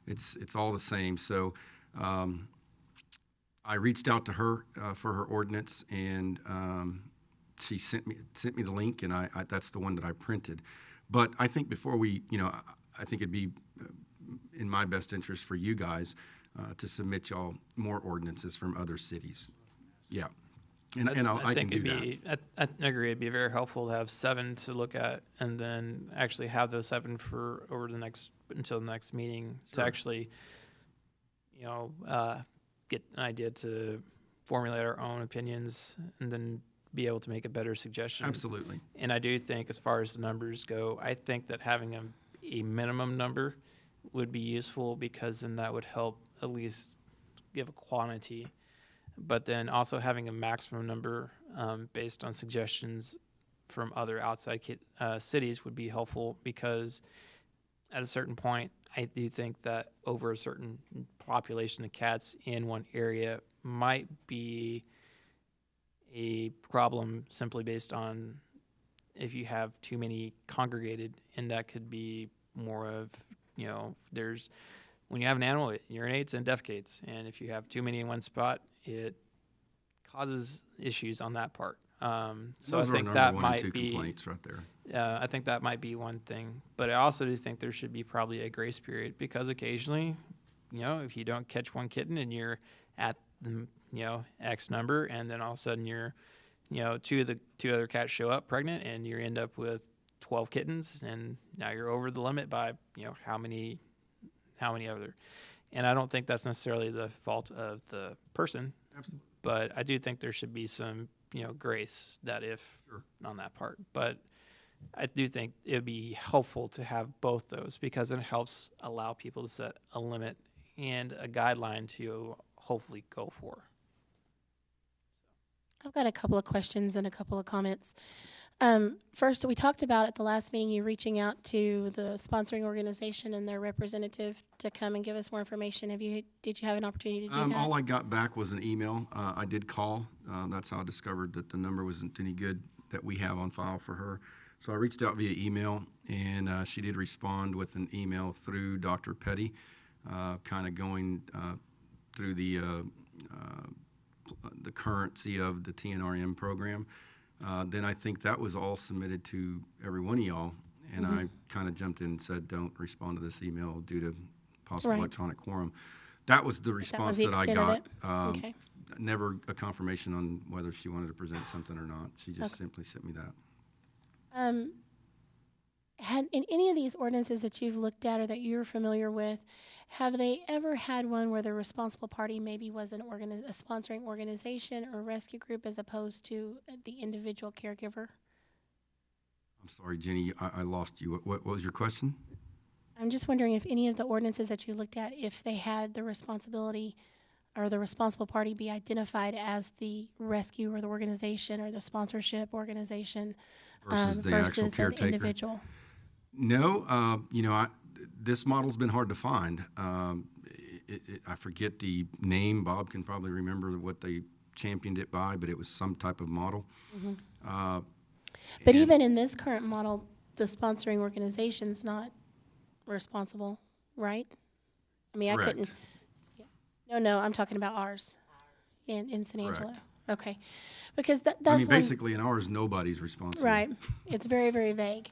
it's all the same. So I reached out to her for her ordinance, and she sent me the link, and that's the one that I printed. But I think before we, I think it'd be in my best interest for you guys to submit y'all more ordinances from other cities. Yeah. And I can do that. I agree. It'd be very helpful to have 7 to look at, and then actually have those 7 for until the next meeting to actually, get an idea to formulate our own opinions, and then be able to make a better suggestion. Absolutely. And I do think, as far as the numbers go, I think that having a minimum number would be useful, because then that would help at least give a quantity. But then also having a maximum number based on suggestions from other outside cities would be helpful, because at a certain point, I do think that over a certain population of cats in one area might be a problem, simply based on if you have too many congregated, and that could be more of, when you have an animal, it urinates and defecates, and if you have too many in one spot, it causes issues on that part. So Those I are think number that 1 and might 2 be complaints right there. I think that might be one thing, but I also do think there should be probably a grace period, because occasionally, if you don't catch one kitten and you're at the X number, and then all of a sudden two other cats show up pregnant, and you end up with 12 kittens, and now you're over the limit by how many other, and I don't think that's necessarily the fault of the person. Absolutely. But I do think there should be some grace on that part. But I do think it would be helpful to have both those, because it helps allow people to set a limit and a guideline to hopefully go for. I've got a couple of questions and a couple of comments. First, we talked about at the last meeting you reaching out to the sponsoring organization and their representative to come and give us more information. Did you have an opportunity to do that? All I got back was an email. I did call. That's how I discovered that the number wasn't any good that we have on file for her. So I reached out via email, and she did respond with an email through Dr. Petty, kind of going through the currency of the TNRM program. Then I think that was all submitted to every one of y'all, and I kind of jumped in and said, don't respond to this email due to possible electronic quorum. That was the response that I got. Okay. Never a confirmation on whether she wanted to present something or not. She just simply sent me that. Had in any of these ordinances that you've looked at or that you're familiar with, have they ever had one where the responsible party maybe was a sponsoring organization or rescue group as opposed to the individual caregiver? I'm sorry, Jenny, I lost you. What was your question? I'm just wondering if any of the ordinances that you looked at, if they had the responsibility or the responsible party be identified as the rescue or the organization or the sponsorship organization Versus the actual an caretaker? individual. No, this model's been hard to find. I forget the name. Bob can probably remember what they championed it by, but it was some type of model. But even in this current model, the sponsoring organization's not responsible, right? I mean, Correct. I couldn't. Yeah. No, I'm talking about ours in San Angelo. Correct. Okay, because that's basically in ours, nobody's responsible. right. It's very, very vague.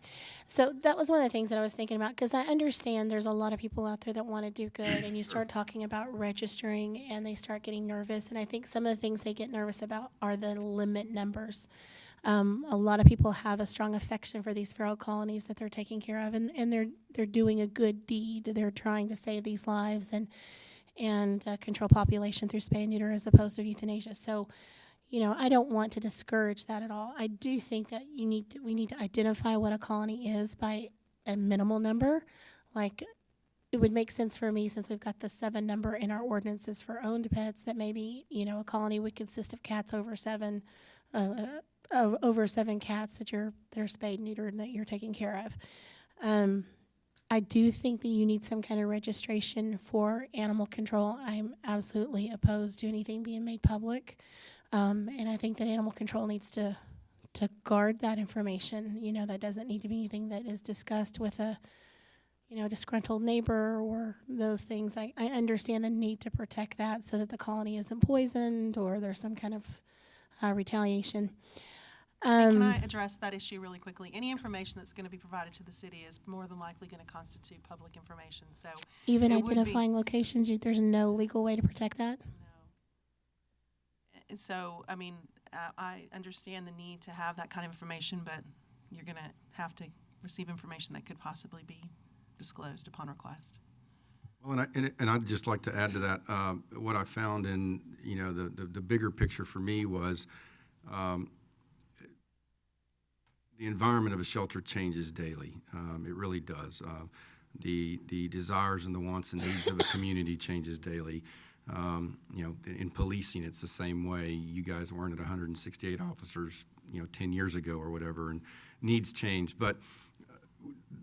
So that was one of the things that I was thinking about, because I understand there's a lot of people out there that want to do good, and you start talking about registering, and they start getting nervous. And I think some of the things they get nervous about are the limit numbers. A lot of people have a strong affection for these feral colonies that they're taking care of, and they're doing a good deed. They're trying to save these lives and control population through spay and neuter as opposed to euthanasia. So, I don't want to discourage that at all. I do think that we need to identify what a colony is by a minimal number. Like, it would make sense for me, since we've got the 7 number in our ordinances for owned pets, that maybe, a colony would consist of cats over 7 cats that are spayed and neutered and that you're taking care of. I do think that you need some kind of registration for animal control. I'm absolutely opposed to anything being made public. And I think that animal control needs to guard that information. That doesn't need to be anything that is discussed with a, disgruntled neighbor or those things. I understand the need to protect that so that the colony isn't poisoned or there's some kind of retaliation. Can I address that issue really quickly? Any information that's going to be provided to the city is more than likely going to constitute public information, so. Even it would be- identifying locations, there's no legal way to protect that? And so, I mean, I understand the need to have that kind of information, but you're going to have to receive information that could possibly be disclosed upon request. Well, and I'd just like to add to that, what I found in, the bigger picture for me was, the environment of a shelter changes daily. It really does. The desires and the wants and needs of a community changes daily. In policing, it's the same way. You guys weren't at 168 officers, 10 years ago or whatever, and needs change. But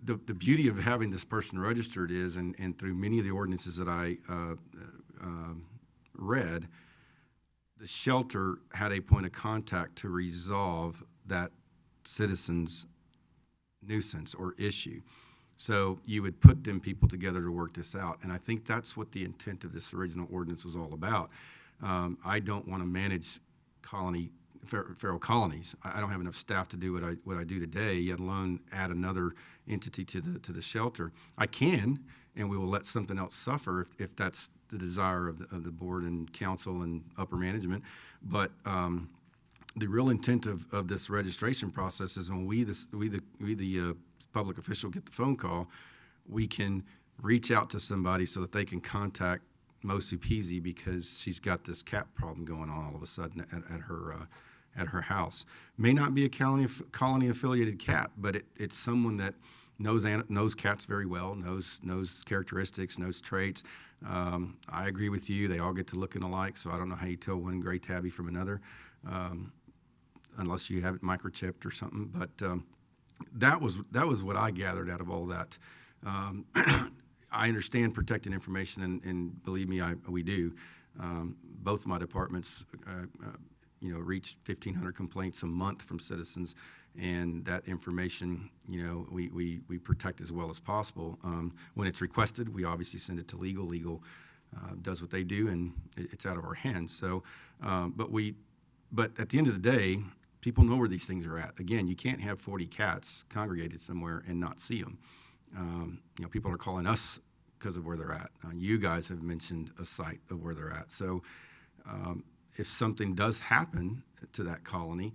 the beauty of having this person registered is, and through many of the ordinances that I read, the shelter had a point of contact to resolve that citizen's nuisance or issue. So you would put them people together to work this out. And I think that's what the intent of this original ordinance was all about. I don't want to manage feral colonies. I don't have enough staff to do what I do today, yet alone add another entity to the shelter. I can, and we will let something else suffer if that's the desire of the board and council and upper management. But the real intent of this registration process is when we the public official get the phone call, we can reach out to somebody so that they can contact Mosi Peasy because she's got this cat problem going on all of a sudden at her house. May not be a colony affiliated cat, but it's someone that knows cats very well, knows characteristics, knows traits. I agree with you. They all get to looking alike, so I don't know how you tell one gray tabby from another, unless you have it microchipped or something. But that was what I gathered out of all that. I understand protecting information, and believe me, we do. Both my departments, reach 1,500 complaints a month from citizens, and that information, we protect as well as possible. When it's requested, we obviously send it to legal. Legal does what they do, and it's out of our hands. So, but at the end of the day, people know where these things are at. Again, you can't have 40 cats congregated somewhere and not see them. People are calling us because of where they're at. You guys have mentioned a site of where they're at. So if something does happen to that colony,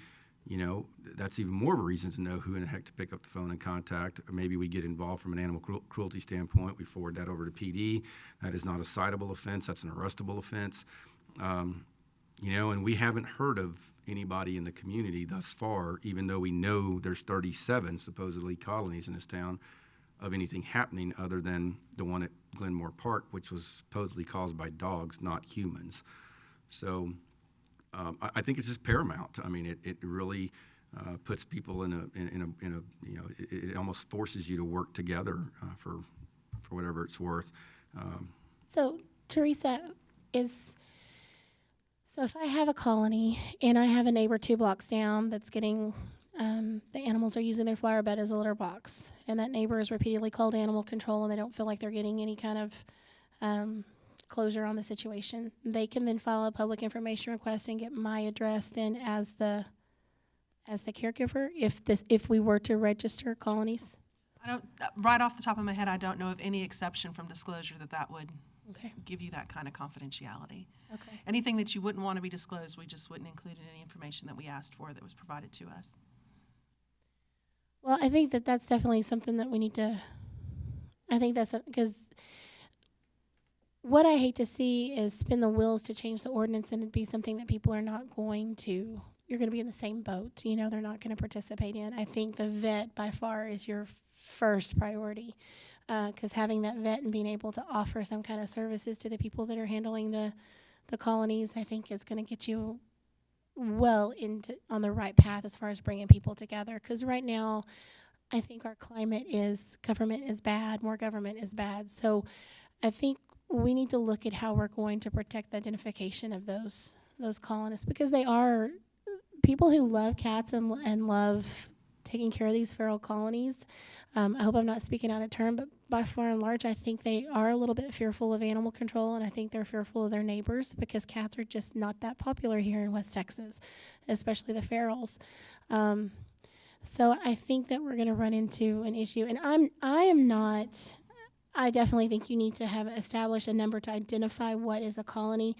that's even more of a reason to know who in the heck to pick up the phone and contact. Or maybe we get involved from an animal cruelty standpoint. We forward that over to PD. That is not a citable offense. That's an arrestable offense. And we haven't heard of anybody in the community thus far, even though we know there's 37 supposedly colonies in this town, of anything happening other than the one at Glenmore Park, which was supposedly caused by dogs, not humans. So I think it's just paramount. I mean, it really puts people in a it almost forces you to work together for whatever it's worth. So, Teresa, so if I have a colony and I have a neighbor 2 blocks down that's getting, the animals are using their flower bed as a litter box, and that neighbor is repeatedly called animal control and they don't feel like they're getting any kind of closure on the situation, they can then file a public information request and get my address then as the caregiver if we were to register colonies? I don't, right off the top of my head, I don't know of any exception from disclosure that would give you that kind of confidentiality. Okay. Anything that you wouldn't want to be disclosed, we just wouldn't include in any information that we asked for that was provided to us. Well, I think that's definitely something that we need to, I think that's because what I hate to see is spin the wheels to change the ordinance and it'd be something that people are not going to, you're going to be in the same boat, they're not going to participate in. I think the vet by far is your first priority, because having that vet and being able to offer some kind of services to the people that are handling the colonies, I think is going to get you well on the right path as far as bringing people together. Because right now, I think our climate is government is bad, more government is bad. So I think we need to look at how we're going to protect the identification of those colonists, because they are people who love cats and love taking care of these feral colonies. I hope I'm not speaking out of turn, but by far and large, I think they are a little bit fearful of animal control, and I think they're fearful of their neighbors because cats are just not that popular here in West Texas, especially the ferals. So I think that we're going to run into an issue, and I definitely think you need to have established a number to identify what is a colony.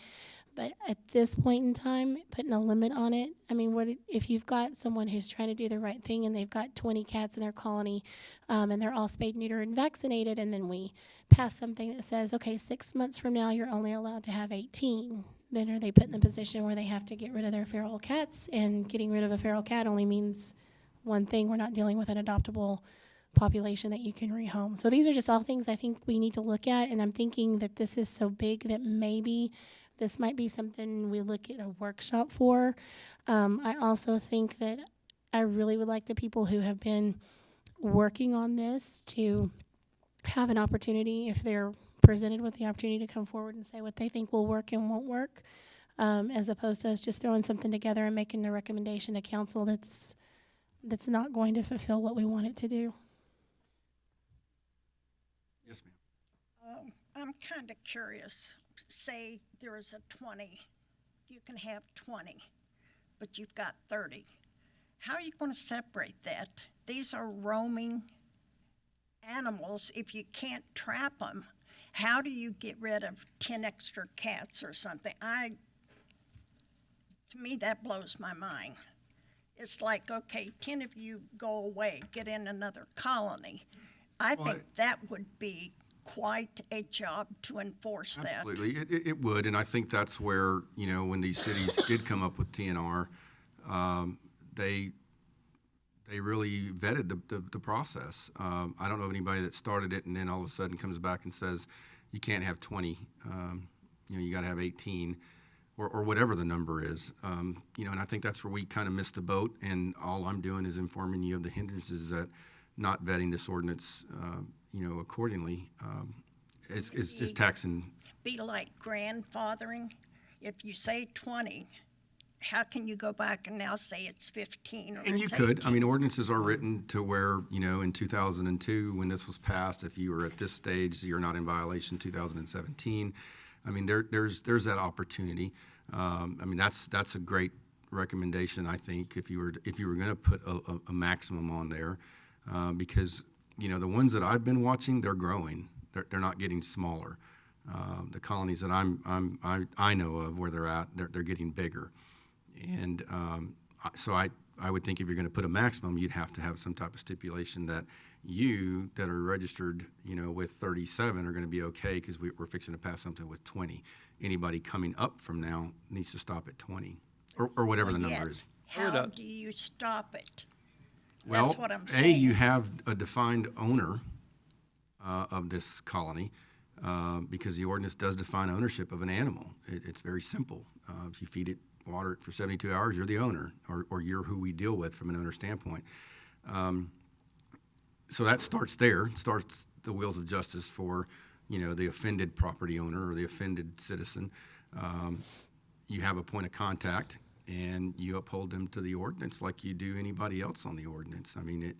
But at this point in time, putting a limit on it, I mean, what if you've got someone who's trying to do the right thing and they've got 20 cats in their colony, and they're all spayed, neutered, and vaccinated, and then we pass something that says, okay, 6 months from now you're only allowed to have 18. Then are they put in a position where they have to get rid of their feral cats? And getting rid of a feral cat only means one thing: we're not dealing with an adoptable population that you can rehome. So these are just all things I think we need to look at, and I'm thinking that this is so big that maybe this might be something we look at a workshop for. I also think that I really would like the people who have been working on this to have an opportunity, if they're presented with the opportunity, to come forward and say what they think will work and won't work, as opposed to us just throwing something together and making a recommendation to council that's not going to fulfill what we want it to do. Yes, ma'am. I'm kind of curious. Say there is a 20. You can have 20, but you've got 30. How are you going to separate that? These are roaming animals. If you can't trap them, how do you get rid of 10 extra cats or something? To me, that blows my mind. It's like, okay, 10 of you go away, get in another colony. I think that would be quite a job to enforce that. Absolutely, it would, and I think that's where, when these cities did come up with TNR, they really vetted the process. I don't know of anybody that started it and then all of a sudden comes back and says, you can't have 20, you got to have 18, or whatever the number is. And I think that's where we kind of missed the boat, and all I'm doing is informing you of the hindrances that not vetting this ordinance accordingly, is taxing. Be like grandfathering. If you say 20, how can you go back and now say it's 15 or And you it's could. 18? I mean, ordinances are written to where, in 2002, when this was passed, if you were at this stage, you're not in violation. 2017. I mean, there's that opportunity. I mean, that's a great recommendation, I think, if you were going to put a maximum on there, because the ones that I've been watching, they're growing. They're not getting smaller. The colonies that I know of where they're at, they're getting bigger. And so I would think if you're going to put a maximum, you'd have to have some type of stipulation that you that are registered, with 37 are going to be okay because we're fixing to pass something with 20. Anybody coming up from now needs to stop at 20 or whatever the number is. How do you stop it? Well, That's what I'm saying. you have a defined owner of this colony, because the ordinance does define ownership of an animal. It's very simple. If you feed it, water it for 72 hours, you're the owner, or you're who we deal with from an owner standpoint. So that starts there, starts the wheels of justice for, the offended property owner or the offended citizen. You have a point of contact, and you uphold them to the ordinance like you do anybody else on the ordinance. I mean,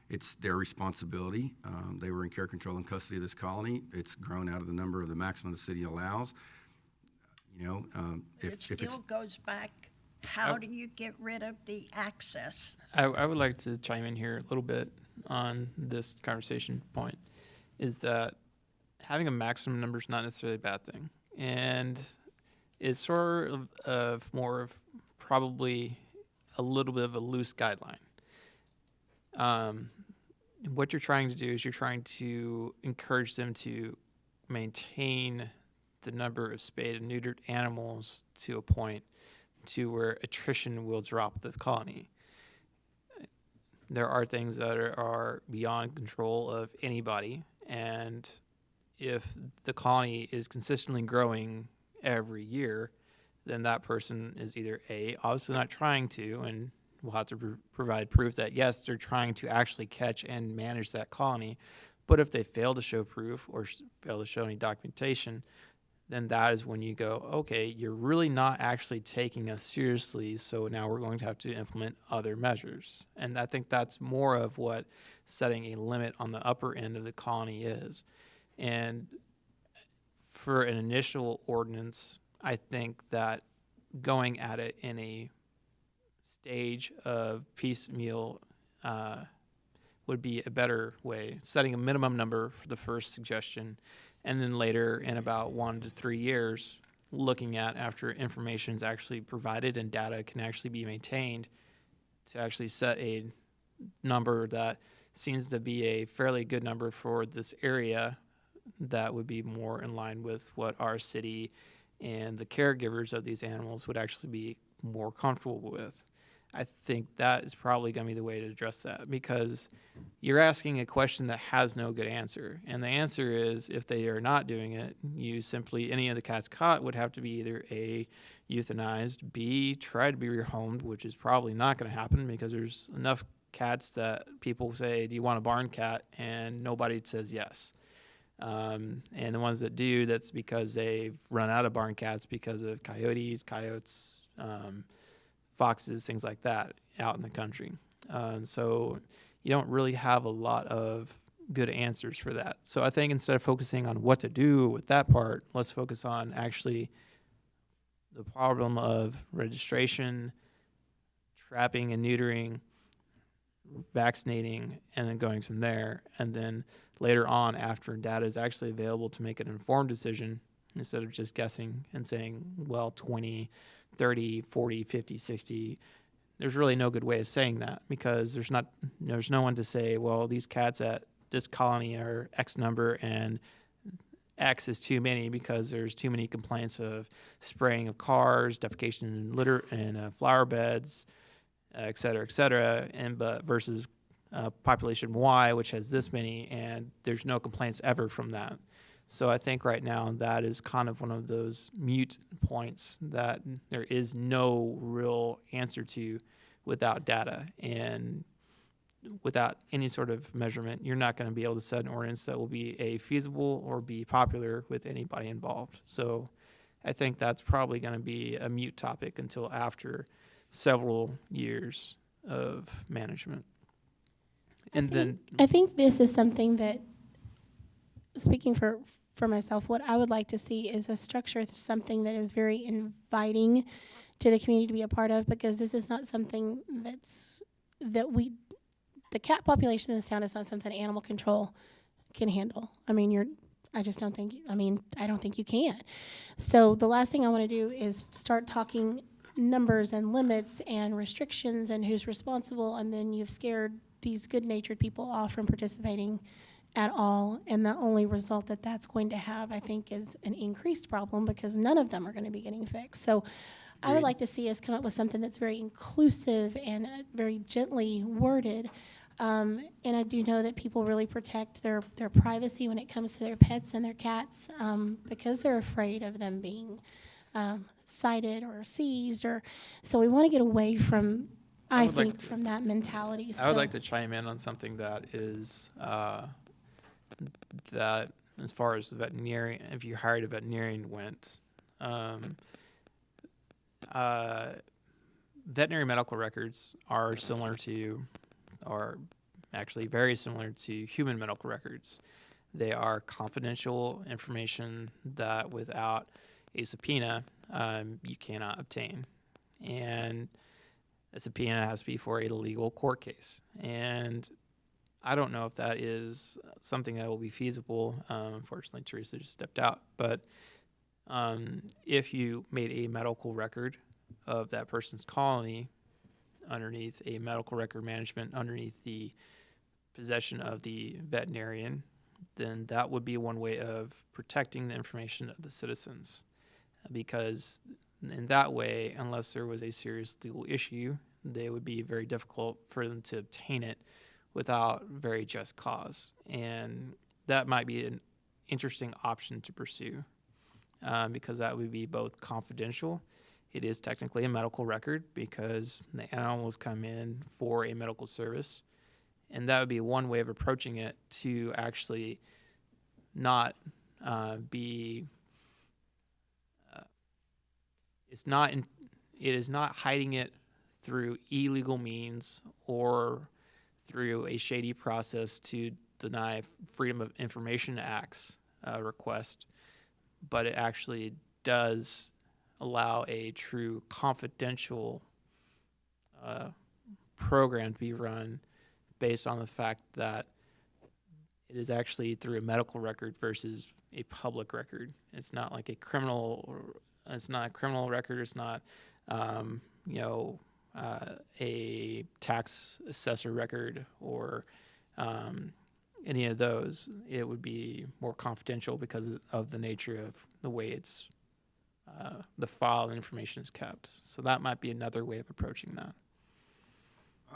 it's their responsibility. They were in care, control, and custody of this colony. It's grown out of the number of the maximum the city allows. It still goes back. How do you get rid of the access? I would like to chime in here a little bit on this conversation point, is that having a maximum number is not necessarily a bad thing. And it's sort of more of probably a little bit of a loose guideline. What you're trying to do is you're trying to encourage them to maintain the number of spayed and neutered animals to a point to where attrition will drop the colony. There are things that are beyond control of anybody, and if the colony is consistently growing every year, then that person is either obviously not trying to, and we'll have to provide proof that yes, they're trying to actually catch and manage that colony. But if they fail to show proof or fail to show any documentation, then that is when you go, okay, you're really not actually taking us seriously, so now we're going to have to implement other measures. And I think that's more of what setting a limit on the upper end of the colony is. And for an initial ordinance, I think that going at it in a stage of piecemeal would be a better way, setting a minimum number for the first suggestion, and then later in about 1 to 3 years, looking at after information is actually provided and data can actually be maintained to actually set a number that seems to be a fairly good number for this area that would be more in line with what our city and the caregivers of these animals would actually be more comfortable with. I think that is probably going to be the way to address that, because you're asking a question that has no good answer. And the answer is, if they are not doing it, you simply, any of the cats caught would have to be either A, euthanized, B, tried to be rehomed, which is probably not going to happen because there's enough cats that people say, do you want a barn cat? And nobody says yes. And the ones that do, that's because they've run out of barn cats because of coyotes, foxes, things like that out in the country. So you don't really have a lot of good answers for that. So I think instead of focusing on what to do with that part, let's focus on actually the problem of registration, trapping and neutering, vaccinating, and then going from there. And then later on, after data is actually available, to make an informed decision instead of just guessing and saying, well, 20, 30, 40, 50, 60. There's really no good way of saying that, because there's no one to say, well, these cats at this colony are X number and X is too many because there's too many complaints of spraying of cars, defecation in litter and flower beds, et cetera, and but versus population Y, which has this many, and there's no complaints ever from that. So I think right now that is kind of one of those mute points that there is no real answer to without data. And without any sort of measurement, you're not going to be able to set an ordinance that will be feasible or be popular with anybody involved. So I think that's probably going to be a mute topic until after several years of management. I think this is something that, speaking for myself, what I would like to see is a structure, something that is very inviting to the community to be a part of, because this is not something the cat population in this town is not something animal control can handle. I don't think you can. So the last thing I want to do is start talking numbers and limits and restrictions and who's responsible, and then you've scared these good-natured people off from participating at all, and the only result that that's going to have, I think, is an increased problem, because none of them are going to be getting fixed. So I would like to see us come up with something that's very inclusive and very gently worded. And I do know that people really protect their privacy when it comes to their pets and their cats, because they're afraid of them being cited or seized. So we want to get away from, from that mentality. I would like to chime in on something that is that, as far as the veterinarian, if you hired a veterinarian went, veterinary medical records are actually very similar to human medical records. They are confidential information that without a subpoena, you cannot obtain. And a subpoena has to be for a legal court case. And I don't know if that is something that will be feasible. Unfortunately, Teresa just stepped out. But if you made a medical record of that person's colony underneath a medical record management, underneath the possession of the veterinarian, then that would be one way of protecting the information of the citizens. Because in that way, unless there was a serious legal issue, they would be very difficult for them to obtain it without very just cause. And that might be an interesting option to pursue, because that would be both confidential. It is technically a medical record because the animals come in for a medical service. And that would be one way of approaching it, to actually not be it's not in, it is not hiding it through illegal means or through a shady process to deny Freedom of Information Act's request, but it actually does allow a true confidential program to be run based on the fact that it is actually through a medical record versus a public record. It's not like a criminal. It's not a criminal record. It's not, you know, a tax assessor record or any of those. It would be more confidential because of the nature of the way it's the file information is kept. So that might be another way of approaching that.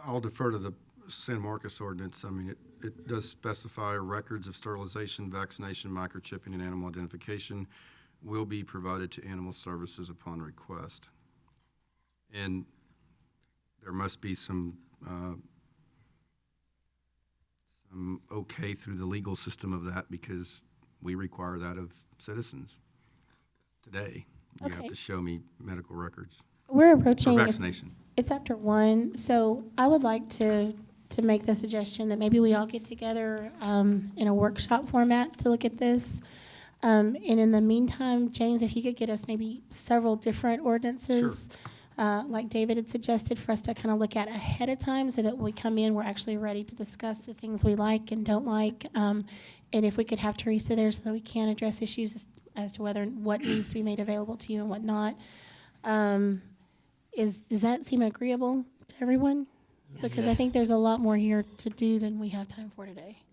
I'll defer to the San Marcos ordinance. I mean, it does specify records of sterilization, vaccination, microchipping, and animal identification will be provided to animal services upon request. And there must be some okay through the legal system of that, because we require that of citizens today. You have Okay. to show me medical records We're for approaching, vaccination. it's after 1, so I would like to make the suggestion that maybe we all get together in a workshop format to look at this. And in the meantime, James, if you could get us maybe several different ordinances, like David had suggested, for us to kind of look at ahead of time so that when we come in, we're actually ready to discuss the things we like and don't like. And if we could have Teresa there so that we can address issues as to what needs to be made available to you and what not. Does that seem agreeable to everyone? Because I think there's a lot more here to do than we have time for today.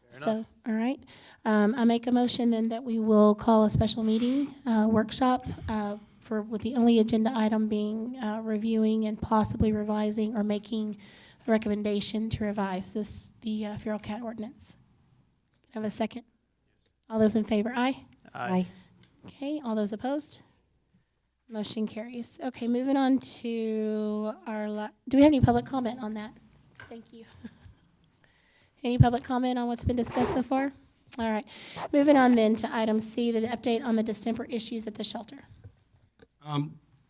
So, all right. I make a motion then that we will call a special meeting, workshop, with the only agenda item being reviewing and possibly revising or making a recommendation to revise the feral cat ordinance. Have a second? All those in favor, aye? Aye. Okay, all those opposed? Motion carries. Okay, moving on to do we have any public comment on that? Thank you. Any public comment on what's been discussed so far? All right, moving on then to item C, the update on the distemper issues at the shelter.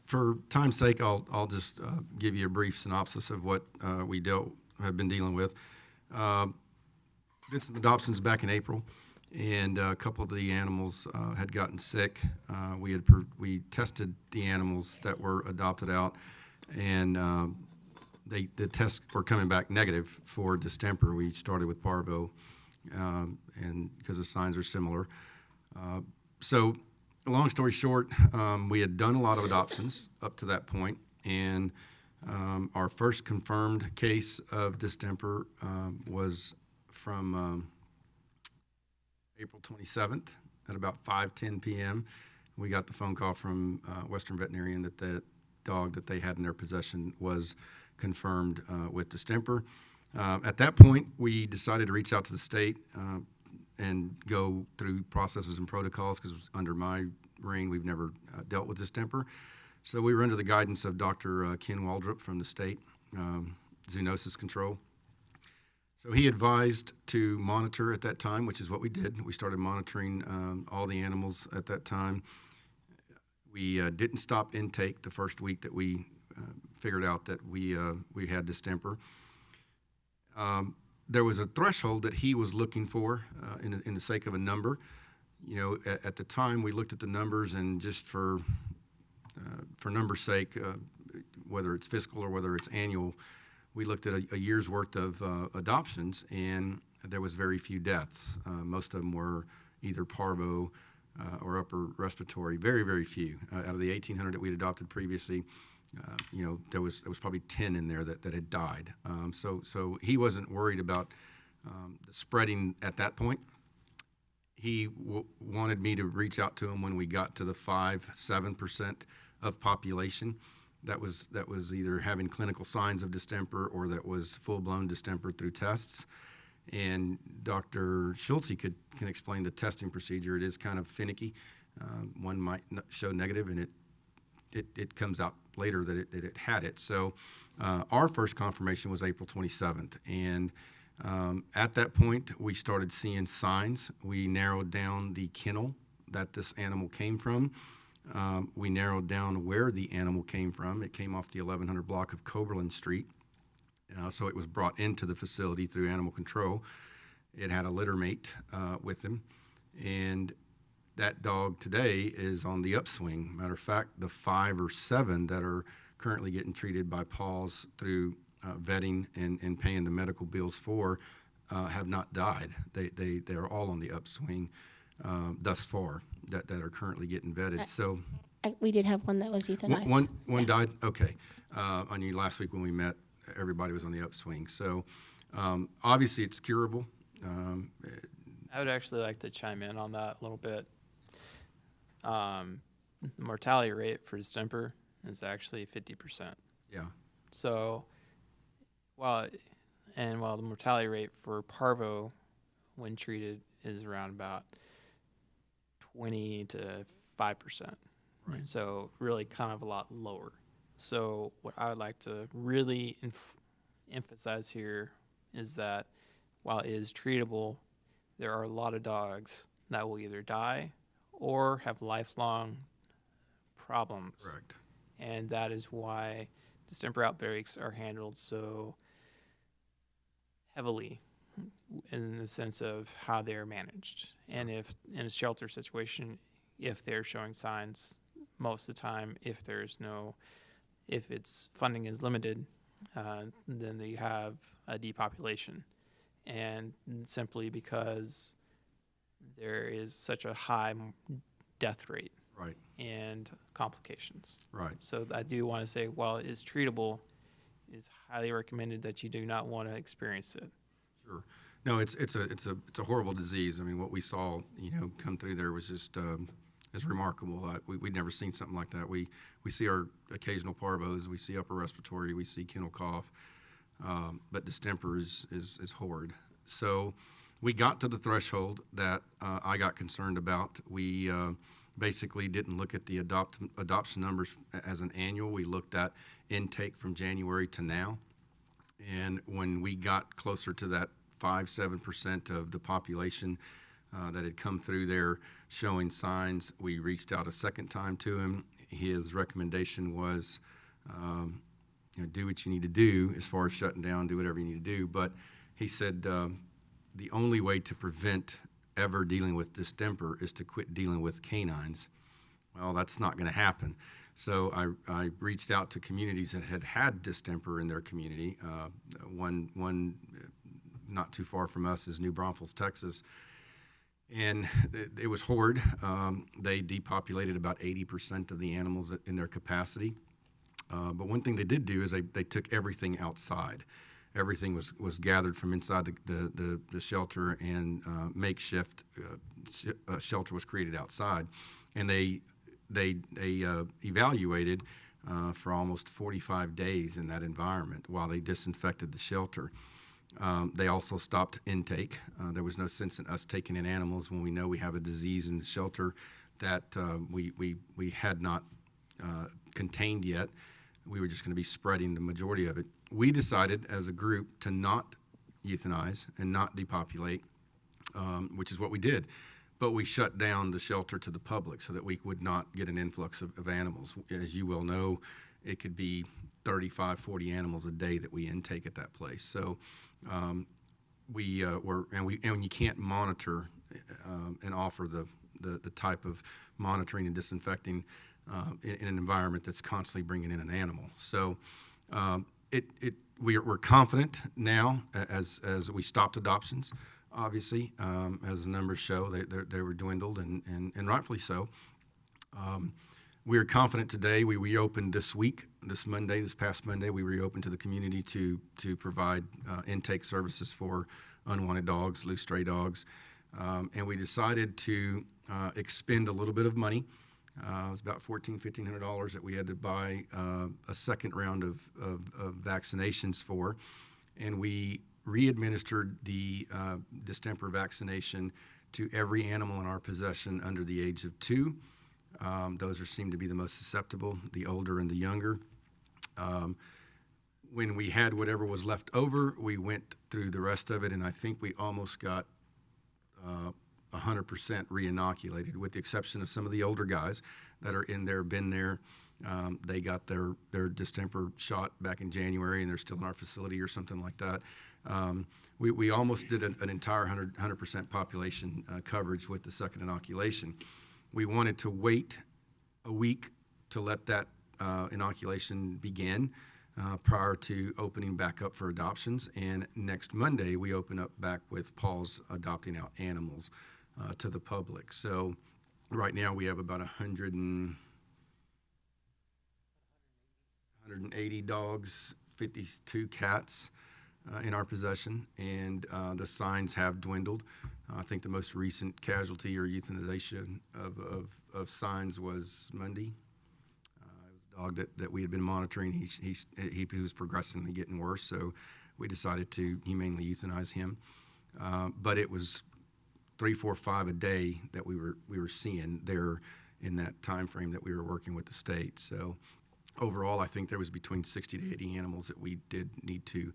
For time's sake, I'll just give you a brief synopsis of what we have been dealing with. Did some adoptions back in April, and a couple of the animals had gotten sick. We tested the animals that were adopted out, and the tests were coming back negative for distemper. We started with parvo, and because the signs are similar. So, long story short, we had done a lot of adoptions up to that point, and our first confirmed case of distemper was from April 27th at about 5:10 p.m. We got the phone call from Western Veterinarian that the dog that they had in their possession was confirmed with distemper. At that point, we decided to reach out to the state and go through processes and protocols, because under my reign, we've never dealt with distemper. So we were under the guidance of Dr. Ken Waldrop from the state zoonosis control. So he advised to monitor at that time, which is what we did. We started monitoring all the animals at that time. We didn't stop intake the first week that we figured out that we had distemper. There was a threshold that he was looking for in the sake of a number. You know, at the time, we looked at the numbers, and just for numbers' sake, whether it's fiscal or whether it's annual, we looked at a year's worth of adoptions, and there was very few deaths. Most of them were either parvo or upper respiratory. Very, very few. Out of the 1,800 that we'd adopted previously, you know, there was probably 10 in there that had died. So he wasn't worried about the spreading at that point. He wanted me to reach out to him when we got to the 5-7% of population that was either having clinical signs of distemper or that was full-blown distemper through tests. And Dr. Schultze can explain the testing procedure. It is kind of finicky. One might show negative, and it comes out later that it had it. So our first confirmation was April 27th, and at that point we started seeing signs. We narrowed down the kennel that this animal came from. We narrowed down where the animal came from. It came off the 1100 block of Coberland Street. So it was brought into the facility through animal control. It had a litter mate with him, and that dog today is on the upswing. Matter of fact, the 5 or 7 that are currently getting treated by paws through vetting and paying the medical bills for have not died. They are all on the upswing thus far that are currently getting vetted. So We did have one that was euthanized. one died. Okay, I knew last week when we met, everybody was on the upswing. So obviously it's curable. I would actually like to chime in on that a little bit. The mortality rate for distemper is actually 50%. Yeah, So while the mortality rate for parvo when treated is around about 20 to 5%. Right. So really kind of a lot lower. So what I would like to really emphasize here is that while it is treatable, there are a lot of dogs that will either die or have lifelong problems. correct. And that is why distemper outbreaks are handled so heavily in the sense of how they're managed. And if in a shelter situation, if they're showing signs, most of the time, if its funding is limited, then you have a depopulation. And simply because there is such a high death rate Right, and complications. right. So I do want to say, while it is treatable, it is highly recommended that you do not want to experience it. Sure. No, it's a horrible disease. I mean, what we saw, come through there was just is remarkable. We'd never seen something like that. We see our occasional parvos, we see upper respiratory, we see kennel cough, but distemper is horrid. So we got to the threshold that I got concerned about. We basically didn't look at the adoption numbers as an annual. We looked at intake from January to now. And when we got closer to that 5-7% of the population that had come through there showing signs, we reached out a second time to him. His recommendation was, do what you need to do as far as shutting down, do whatever you need to do. But he said the only way to prevent ever dealing with distemper is to quit dealing with canines. Well, that's not going to happen. So I reached out to communities that had distemper in their community. One not too far from us is New Braunfels, Texas. And it was horrid. They depopulated about 80% of the animals in their capacity. But one thing they did do is they took everything outside. Everything was gathered from inside the shelter, and makeshift shelter was created outside. And they evaluated for almost 45 days in that environment while they disinfected the shelter. They also stopped intake. There was no sense in us taking in animals when we know we have a disease in the shelter that we had not contained yet. We were just going to be spreading the majority of it. We decided as a group to not euthanize and not depopulate, which is what we did. But we shut down the shelter to the public so that we would not get an influx of animals. As you well know, it could be 35, 40 animals a day that we intake at that place. So and you can't monitor and offer the type of monitoring and disinfecting in an environment that's constantly bringing in an animal. So we're confident now as we stopped adoptions. Obviously, as the numbers show, they were dwindled, and rightfully so. We are confident today. We reopened this past Monday, we reopened to the community to provide intake services for unwanted dogs, loose stray dogs. And we decided to expend a little bit of money. It was about $1,500 that we had to buy a second round of vaccinations for. And we re-administered the distemper vaccination to every animal in our possession under the age of 2. Those seem to be the most susceptible, the older and the younger. When we had whatever was left over, we went through the rest of it, and I think we almost got 100% re-inoculated, with the exception of some of the older guys that are in there, been there. They got their distemper shot back in January, and they're still in our facility or something like that. We almost did an entire 100% population coverage with the second inoculation. We wanted to wait a week to let that inoculation begin prior to opening back up for adoptions. And next Monday, we open up back with Paul's adopting out animals to the public. So right now, we have about 180 dogs, 52 cats in our possession, and the signs have dwindled. I think the most recent casualty or euthanization of signs was Monday. It was a dog that we had been monitoring. He was progressively getting worse, so we decided to humanely euthanize him. But it was 3, 4, 5 a day that we were seeing there in that time frame that we were working with the state. So overall, I think there was between 60 to 80 animals that we did need to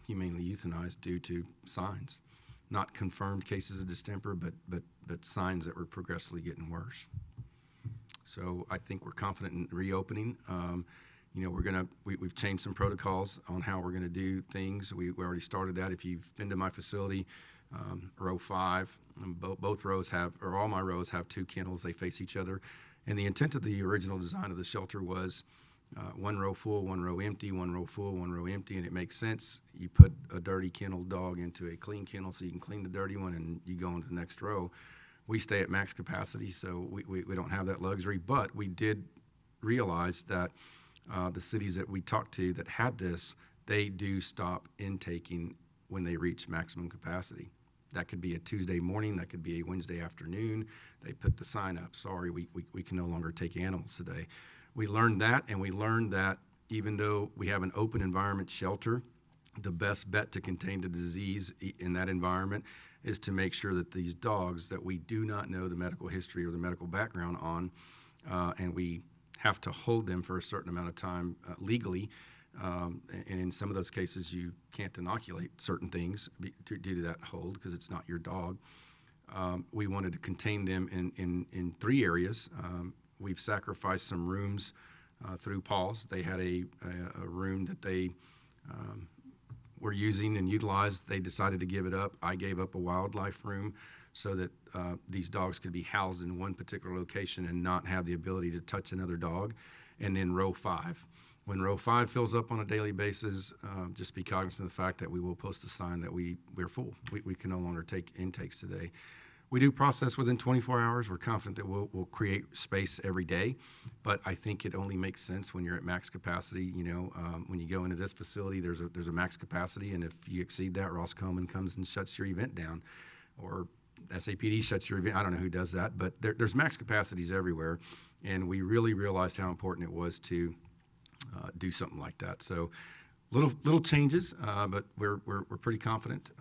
humanely euthanize due to signs. Not confirmed cases of distemper, but signs that were progressively getting worse. So I think we're confident in reopening. We've changed some protocols on how we're gonna do things. We already started that. If you've been to my facility, row 5, both rows have, or all my rows have 2 kennels. They face each other. And the intent of the original design of the shelter was one row full, one row empty, one row full, one row empty, and it makes sense. You put a dirty kennel dog into a clean kennel so you can clean the dirty one and you go into the next row. We stay at max capacity, so we don't have that luxury, but we did realize that the cities that we talked to that had this, they do stop intaking when they reach maximum capacity. That could be a Tuesday morning, that could be a Wednesday afternoon. They put the sign up, sorry, we can no longer take animals today. We learned that, and we learned that even though we have an open environment shelter, the best bet to contain the disease in that environment is to make sure that these dogs that we do not know the medical history or the medical background on, and we have to hold them for a certain amount of time legally, and in some of those cases you can't inoculate certain things due to that hold because it's not your dog. We wanted to contain them in 3 areas. We've sacrificed some rooms through Paul's. They had a room that they were using and utilized. They decided to give it up. I gave up a wildlife room so that these dogs could be housed in one particular location and not have the ability to touch another dog. And then row 5. When row 5 fills up on a daily basis, just be cognizant of the fact that we will post a sign that we're full. We can no longer take intakes today. We do process within 24 hours. We're confident that we'll create space every day, but I think it only makes sense when you're at max capacity. When you go into this facility, there's a max capacity, and if you exceed that, Ross Coleman comes and shuts your event down, or SAPD shuts your event. I don't know who does that, but there's max capacities everywhere, and we really realized how important it was to do something like that. So little changes, but we're pretty confident.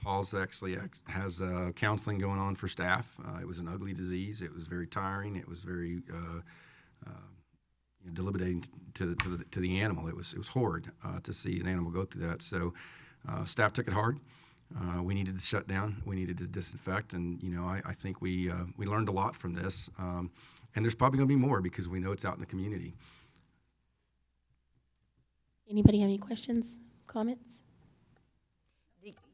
Paul's actually has counseling going on for staff. It was an ugly disease. It was very tiring. It was very debilitating to the animal. It was horrid to see an animal go through that. So staff took it hard. We needed to shut down. We needed to disinfect, and I think we learned a lot from this. And there's probably going to be more because we know it's out in the community. Anybody have any questions, comments?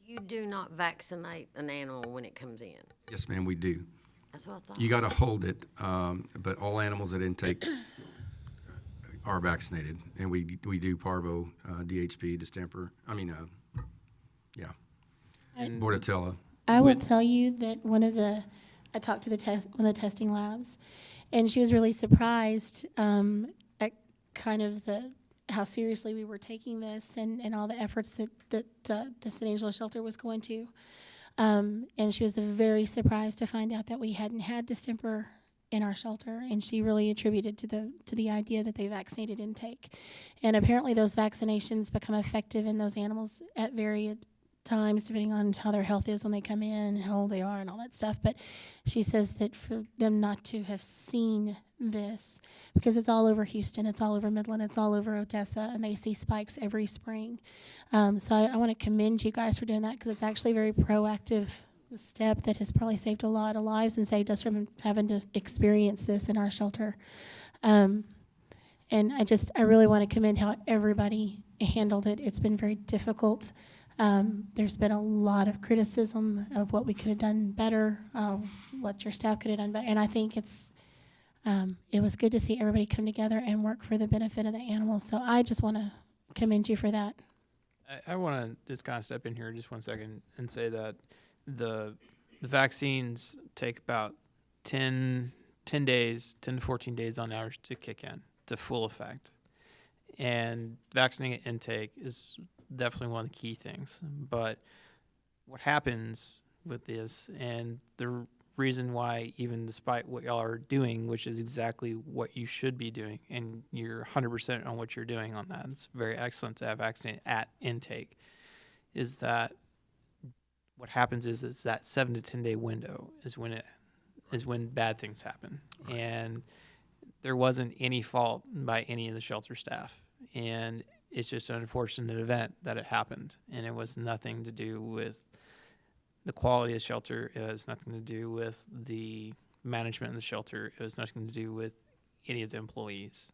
You do not vaccinate an animal when it comes in. Yes, ma'am, we do. That's what I thought. You got to hold it, but all animals at intake are vaccinated, and we do parvo, DHP, distemper. Bordetella. I will tell you that I talked to one of the testing labs, and she was really surprised at kind of how seriously we were taking this and all the efforts that the St. Angelo shelter was going to. And she was very surprised to find out that we hadn't had distemper in our shelter, and she really attributed to the idea that they vaccinated intake. And apparently those vaccinations become effective in those animals at various times, depending on how their health is when they come in, how old they are, and all that stuff. But she says that for them not to have seen this, because it's all over Houston, it's all over Midland, it's all over Odessa, and they see spikes every spring. So I want to commend you guys for doing that, because it's actually very proactive step that has probably saved a lot of lives and saved us from having to experience this in our shelter. And I really want to commend how everybody handled it. It's been very difficult. There's been a lot of criticism of what we could have done better, what your staff could have done better. And I think it was good to see everybody come together and work for the benefit of the animals. So I just want to commend you for that. I want to just kind of step in here just 1 second and say that the vaccines take about 10 days, 10 to 14 days on average to kick in to full effect. And vaccinating intake is definitely one of the key things. But what happens with this, and the reason why, even despite what y'all are doing, which is exactly what you should be doing, and you're 100% on what you're doing on that, it's very excellent to have vaccinated at intake, is that what happens is that 7 to 10 day window is when bad things happen. Right. And there wasn't any fault by any of the shelter staff. And it's just an unfortunate event that it happened. And it was nothing to do with the quality of the shelter. It has nothing to do with the management of the shelter. It has nothing to do with any of the employees.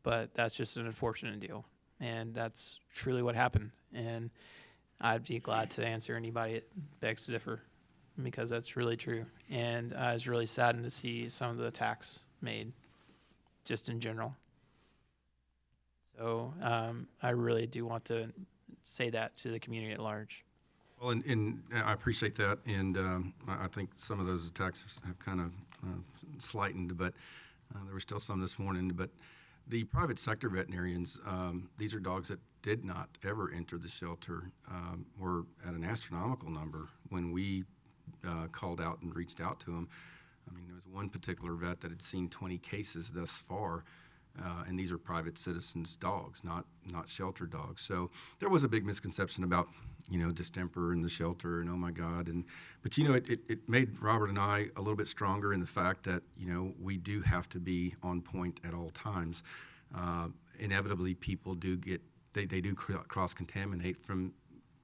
But that's just an unfortunate deal. And that's truly what happened. And I'd be glad to answer anybody that begs to differ, because that's really true. And I was really saddened to see some of the attacks made, just in general. So I really do want to say that to the community at large. Well, and I appreciate that, and I think some of those attacks have kind of slightened, but there were still some this morning. But the private sector veterinarians, these are dogs that did not ever enter the shelter, were at an astronomical number when we called out and reached out to them. I mean, there was one particular vet that had seen 20 cases thus far, and these are private citizens' dogs, not shelter dogs. So there was a big misconception about, distemper in the shelter, and oh my God. But it made Robert and I a little bit stronger in the fact that, we do have to be on point at all times. Inevitably, people do they do cross-contaminate from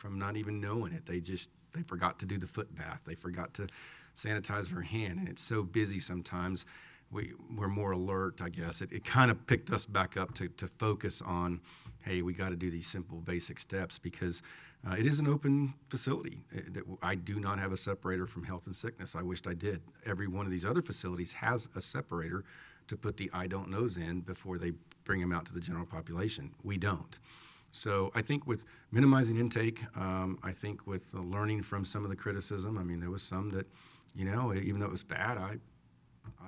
not even knowing it. They forgot to do the foot bath. They forgot to sanitize their hand, and it's so busy sometimes. We're more alert, I guess. It kind of picked us back up to focus on, hey, we got to do these simple, basic steps, because it is an open facility. I do not have a separator from health and sickness. I wished I did. Every one of these other facilities has a separator to put the I don't knows in before they bring them out to the general population. We don't. So I think with minimizing intake, I think with learning from some of the criticism, I mean, there was some that, even though it was bad, I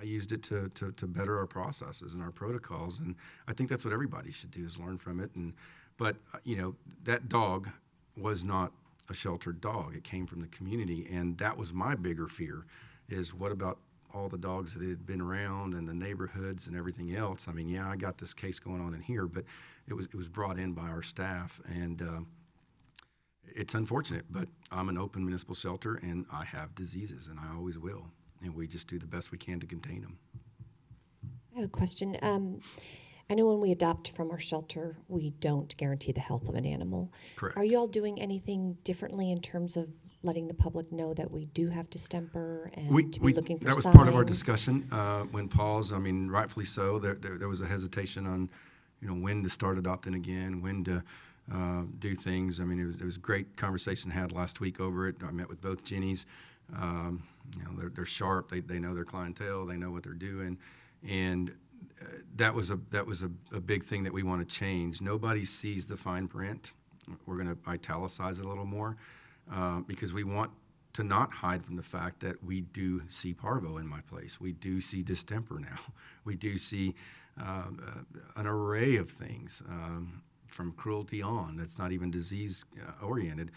used it to better our processes and our protocols, and I think that's what everybody should do, is learn from it. But that dog was not a sheltered dog. It came from the community, and that was my bigger fear, is what about all the dogs that had been around and the neighborhoods and everything else. I mean, yeah, I got this case going on in here, but it was brought in by our staff, and it's unfortunate, but I'm an open municipal shelter, and I have diseases, and I always will, and we just do the best we can to contain them. I have a question. I know when we adopt from our shelter, we don't guarantee the health of an animal. Correct. Are you all doing anything differently in terms of letting the public know that we do have distemper and to be looking for signs? That was part of our discussion when Paul's, rightfully so, there was a hesitation on, when to start adopting again, when to do things. I mean, it was a great conversation had last week over it. I met with both Jennies. They're sharp. They know their clientele. They know what they're doing, and that was a big thing that we want to change. Nobody sees the fine print. We're going to italicize it a little more because we want to not hide from the fact that we do see parvo in my place. We do see distemper now. We do see an array of things from cruelty on. That's not even disease oriented,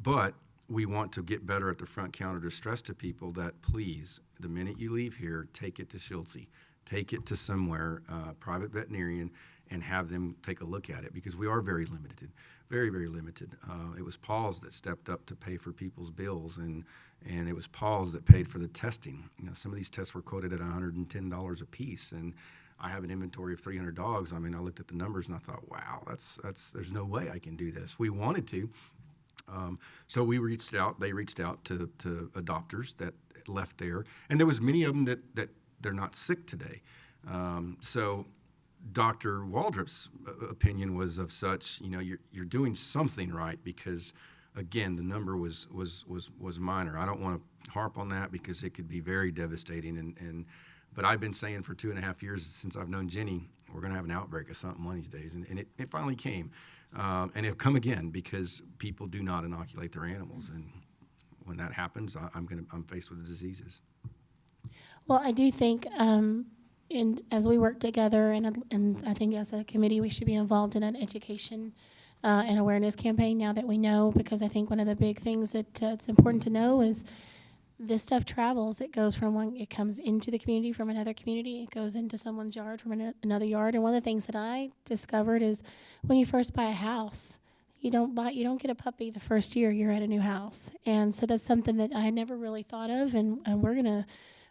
but we want to get better at the front counter to stress to people that, please, the minute you leave here, take it to Schultze. Take it to somewhere, private veterinarian, and have them take a look at it, because we are very limited, very, very limited. It was Paul's that stepped up to pay for people's bills, and it was Paul's that paid for the testing. Some of these tests were quoted at $110 a piece, and I have an inventory of 300 dogs. I mean, I looked at the numbers and I thought, wow, that's there's no way I can do this. We wanted to. So we reached out, they reached out to adopters that left there, and there was many of them that they're not sick today. So Dr. Waldrop's opinion was of such, you're doing something right, because again, the number was minor. I don't want to harp on that because it could be very devastating, but I've been saying for 2.5 years since I've known Jenny, we're going to have an outbreak of something one of these days, and it finally came. And it'll come again because people do not inoculate their animals, and when that happens, I'm faced with the diseases. Well, I do think, as we work together, and I think as a committee, we should be involved in an education and awareness campaign now that we know, because I think one of the big things that it's important to know is this stuff travels. It goes from it comes into the community from another community. It goes into someone's yard from another yard. And one of the things that I discovered is when you first buy a house, you don't get a puppy the first year you're at a new house. And so that's something that I had never really thought of, and we're gonna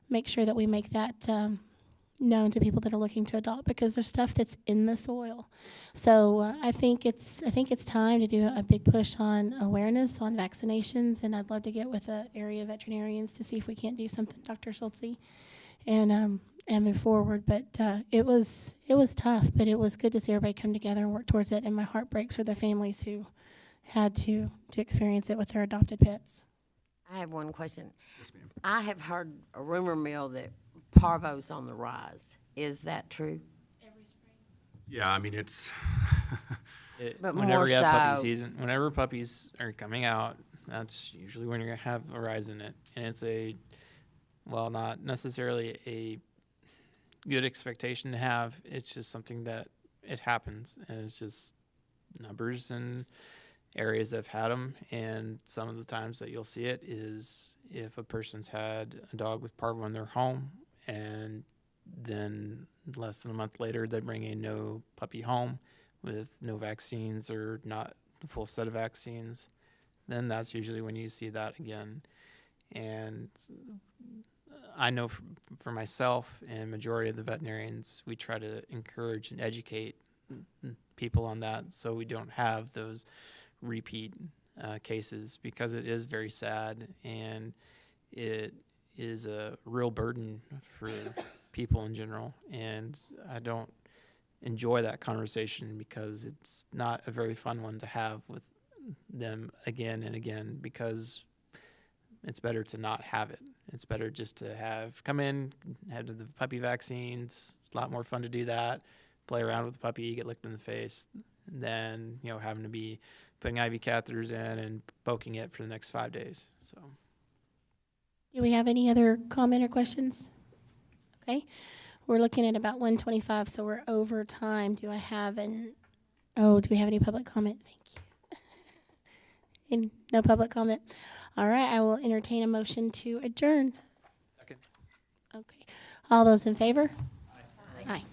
make sure that we make that known to people that are looking to adopt, because there's stuff that's in the soil. So I think it's time to do a big push on awareness on vaccinations, and I'd love to get with the area veterinarians to see if we can't do something, Dr. Schultze, and move forward. But it was tough, but it was good to see everybody come together and work towards it. And my heart breaks for the families who had to experience it with their adopted pets. I have one question. Yes, ma'am. I have heard a rumor mill that parvo's on the rise. Is that true? Yeah, I mean, it's But Whenever more you have puppy so- season, whenever puppies are coming out, that's usually when you're gonna have a rise in it, and it's not necessarily a good expectation to have. It's just something that it happens, and it's just numbers and areas that have had them. And some of the times that you'll see it is if a person's had a dog with parvo in their home, and then less than a month later they bring a no puppy home with no vaccines or not the full set of vaccines, then that's usually when you see that again. And I know for myself and majority of the veterinarians, we try to encourage and educate people on that so we don't have those repeat cases, because it is very sad and it is a real burden for people in general. And I don't enjoy that conversation because it's not a very fun one to have with them again and again, because it's better to not have it. It's better just to come in, have the puppy vaccines. It's a lot more fun to do that, play around with the puppy, get licked in the face, than having to be putting IV catheters in and poking it for the next 5 days. So, Do we have any other comment or questions? Okay, we're looking at about 1:25, so we're over time. Do we have any public comment? Thank you. No public comment. All right, I will entertain a motion to adjourn. second. Okay, all those in favor? Aye.